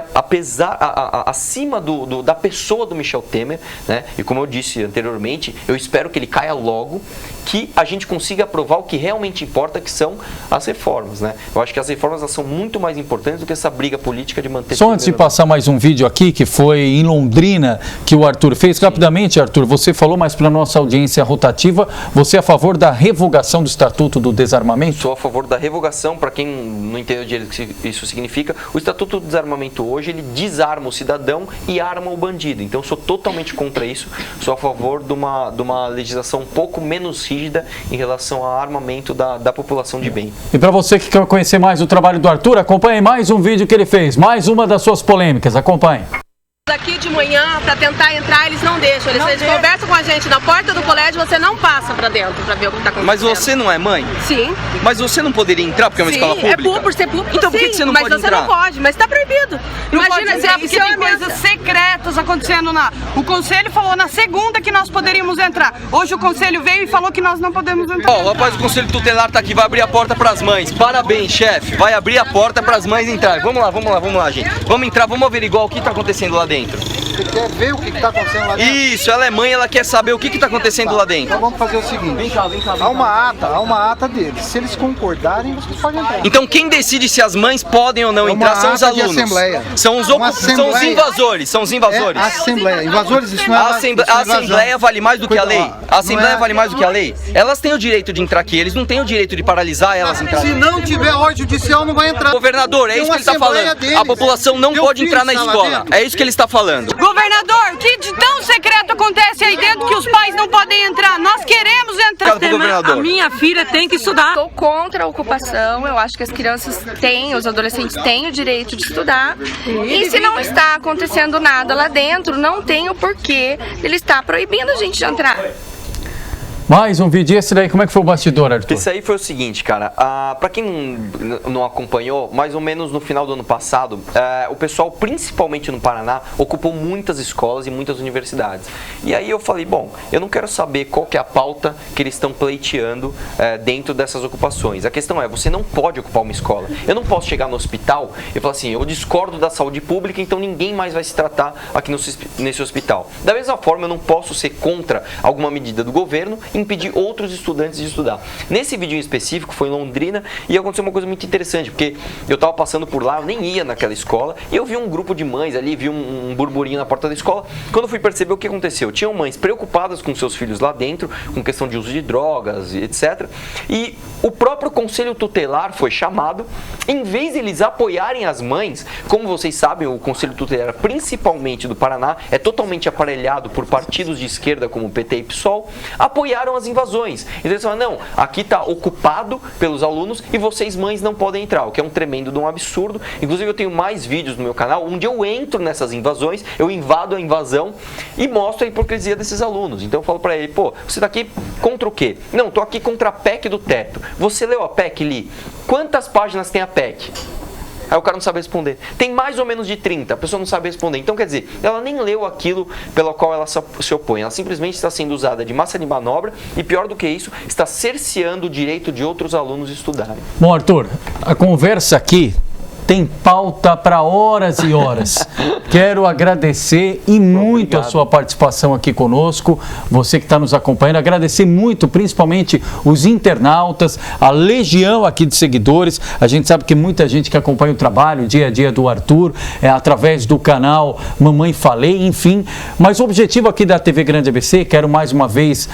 acima da pessoa do Michel Temer, né? E como eu disse anteriormente, eu espero que ele caia logo, que a gente consiga aprovar o que realmente importa, que são as reformas, né? Eu acho que as reformas são muito mais importantes do que essa briga política de manter... Só antes de passar mais um vídeo aqui, que foi em Londrina, que o Arthur fez. Sim. Rapidamente, Arthur, você falou, mas para a nossa audiência rotativa, você é a favor da revogação do Estatuto do Desarmamento? Sou a favor da revogação. Para quem não entendeu direito o que isso significa, o Estatuto do Desarmamento hoje, ele desarma o cidadão e arma o bandido. Então, sou totalmente contra isso. Sou a favor de uma legislação um pouco menos rígida em relação ao armamento da população de bem. E para você que quer conhecer mais o trabalho do Arthur, acompanhe mais um vídeo que ele fez, mais uma das suas polêmicas. Acompanhe. Aqui de manhã, para tentar entrar, eles não deixam. Eles conversam com a gente na porta do colégio, você não passa para dentro para ver o que está acontecendo. Mas você não é mãe? Sim. Mas você não poderia entrar porque é uma escola pública? Sim, por ser público, então por que você não pode entrar? Mas você não pode, mas está proibido. Imagina, porque tem coisas secretas acontecendo O Conselho falou na segunda que nós poderíamos entrar. Hoje o Conselho veio e falou que nós não podemos entrar. O rapaz do Conselho Tutelar tá aqui, vai abrir a porta para as mães. Parabéns, chefe. Vai abrir a porta para as mães entrarem. Vamos lá, gente. Vamos entrar, vamos averiguar o que está acontecendo lá dentro. Você quer ver o que está acontecendo lá dentro? Isso, ela é mãe, ela quer saber o que está acontecendo lá dentro. Então vamos fazer o seguinte. Vem cá. Há uma ata deles. Se eles concordarem, vocês podem entrar. Então quem decide se as mães podem ou não entrar são os alunos. Assembleia. São os invasores. São os invasores. Assembleia. Invasores, isso não é a Assembleia vale mais do que a lei. A Assembleia vale mais do que a lei. Elas têm o direito de entrar aqui, eles não têm o direito de paralisar elas entrarem. Se não tiver ordem judicial, não vai entrar. Governador, é isso que ele está falando. A população não pode entrar na escola. É isso que ele está falando. Governador, o que de tão secreto acontece aí dentro que os pais não podem entrar? Nós queremos entrar. A minha filha tem que estudar. Estou contra a ocupação, eu acho que as crianças têm, os adolescentes têm o direito de estudar. E se não está acontecendo nada lá dentro, não tem o porquê ele estar proibindo a gente de entrar. Mais um vídeo. Esse daí, como é que foi o bastidor, Arthur? Isso aí foi o seguinte, cara, pra quem não acompanhou, mais ou menos no final do ano passado, o pessoal, principalmente no Paraná, ocupou muitas escolas e muitas universidades. E aí eu falei, bom, eu não quero saber qual que é a pauta que eles estão pleiteando dentro dessas ocupações. A questão é, você não pode ocupar uma escola. Eu não posso chegar no hospital e falar assim, eu discordo da saúde pública, então ninguém mais vai se tratar aqui nesse hospital. Da mesma forma, eu não posso ser contra alguma medida do governo e impedir outros estudantes de estudar. Nesse vídeo em específico, foi em Londrina, e aconteceu uma coisa muito interessante, porque eu estava passando por lá, eu nem ia naquela escola, e eu vi um grupo de mães ali, vi um burburinho na porta da escola. Quando eu fui perceber o que aconteceu, tinham mães preocupadas com seus filhos lá dentro, com questão de uso de drogas, etc. E o próprio conselho tutelar foi chamado, em vez de eles apoiarem as mães, como vocês sabem, o conselho tutelar, principalmente do Paraná, é totalmente aparelhado por partidos de esquerda como o PT e PSOL, apoiaram as invasões. Então eles falaram, não, aqui está ocupado pelos alunos e vocês mães não podem entrar, o que é um tremendo de um absurdo. Inclusive eu tenho mais vídeos no meu canal onde eu entro nessas invasões, eu invado a invasão e mostro a hipocrisia desses alunos. Então eu falo para ele, pô, você está aqui contra o quê? Não, estou aqui contra a PEC do teto. Você leu a PEC, Li? Quantas páginas tem a PEC? Aí o cara não sabe responder. Tem mais ou menos de 30, a pessoa não sabe responder. Então, quer dizer, ela nem leu aquilo pelo qual ela se opõe. Ela simplesmente está sendo usada de massa de manobra e, pior do que isso, está cerceando o direito de outros alunos estudarem. Bom, Arthur, a conversa aqui tem pauta para horas e horas. Quero agradecer e muito a sua participação aqui conosco, você que está nos acompanhando, agradecer muito, principalmente os internautas, a legião aqui de seguidores. A gente sabe que muita gente que acompanha o trabalho, o dia a dia do Arthur, através do canal Mamãe Falei, enfim. Mas o objetivo aqui da TV Grande ABC, quero mais uma vez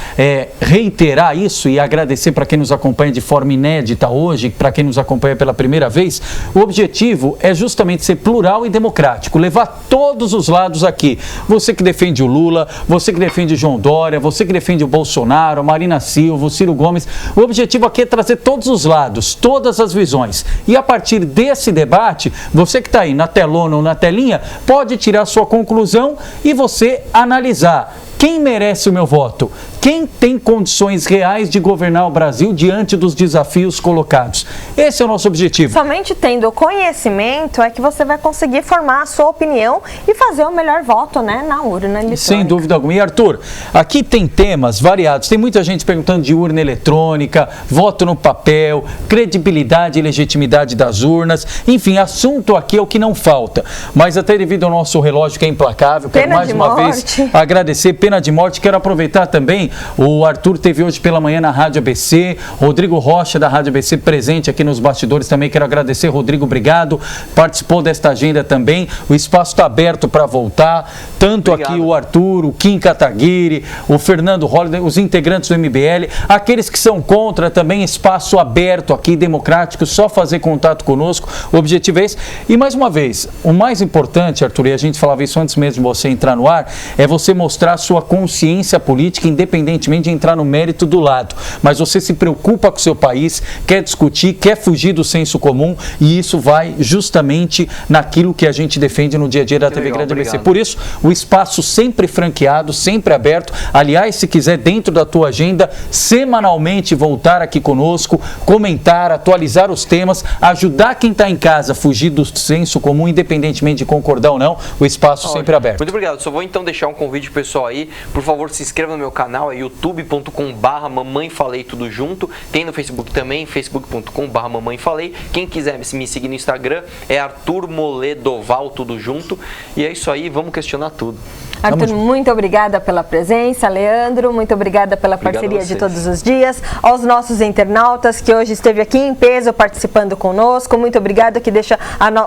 reiterar isso e agradecer para quem nos acompanha de forma inédita hoje, para quem nos acompanha pela primeira vez. O objetivo é justamente ser plural e democrático, levar todos os lados aqui. Você que defende o Lula, você que defende o João Dória, você que defende o Bolsonaro, a Marina Silva, o Ciro Gomes. O objetivo aqui é trazer todos os lados, todas as visões. E a partir desse debate, você que está aí na telona ou na telinha, pode tirar sua conclusão e você analisar. Quem merece o meu voto? Quem tem condições reais de governar o Brasil diante dos desafios colocados? Esse é o nosso objetivo. Somente tendo conhecimento é que você vai conseguir formar a sua opinião e fazer o melhor voto, né, na urna eletrônica. Sem dúvida alguma. E Arthur, aqui tem temas variados. Tem muita gente perguntando de urna eletrônica, voto no papel, credibilidade e legitimidade das urnas. Enfim, assunto aqui é o que não falta. Mas até devido ao nosso relógio que é implacável, quero mais uma vez agradecer. Pena de morte. Quero aproveitar também, o Arthur teve hoje pela manhã na Rádio ABC, Rodrigo Rocha da Rádio ABC presente aqui nos bastidores também, quero agradecer. Rodrigo, obrigado, participou desta agenda também, o espaço está aberto para voltar, tanto aqui o Arthur, o Kim Kataguiri, o Fernando Holliday, os integrantes do MBL, aqueles que são contra também, espaço aberto aqui, democrático, só fazer contato conosco, o objetivo é esse. E mais uma vez, o mais importante, Arthur, e a gente falava isso antes mesmo de você entrar no ar, é você mostrar a sua consciência política, independentemente de entrar no mérito do lado. Mas você se preocupa com o seu país, quer discutir, quer fugir do senso comum, e isso vai justamente naquilo que a gente defende no dia a dia da TV Grande ABC. Por isso, o espaço sempre franqueado, sempre aberto. Aliás, se quiser, dentro da tua agenda, semanalmente voltar aqui conosco, comentar, atualizar os temas, ajudar quem está em casa a fugir do senso comum, independentemente de concordar ou não, o espaço sempre aberto. Muito obrigado. Só vou então deixar um convite pro pessoal aí, por favor, se inscreva no meu canal. canal é youtube.com/mamãe falei tudo junto. Tem no Facebook também, facebook.com/mamãe falei. Quem quiser me seguir no Instagram é Arthur Moledoval tudo junto. E é isso aí, vamos questionar tudo. Arthur, muito obrigada pela presença. Leandro, muito obrigada pela parceria de todos os dias. Aos nossos internautas que hoje esteve aqui em peso participando conosco, muito obrigado, que deixa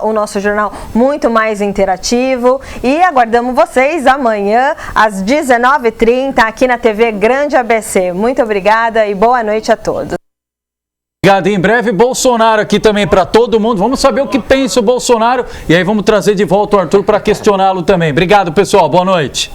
o nosso jornal muito mais interativo. E aguardamos vocês amanhã às 19h30 aqui na TV Grande ABC. Muito obrigada e boa noite a todos. Obrigado. Em breve, Bolsonaro aqui também para todo mundo. Vamos saber o que pensa o Bolsonaro e aí vamos trazer de volta o Arthur para questioná-lo também. Obrigado, pessoal. Boa noite.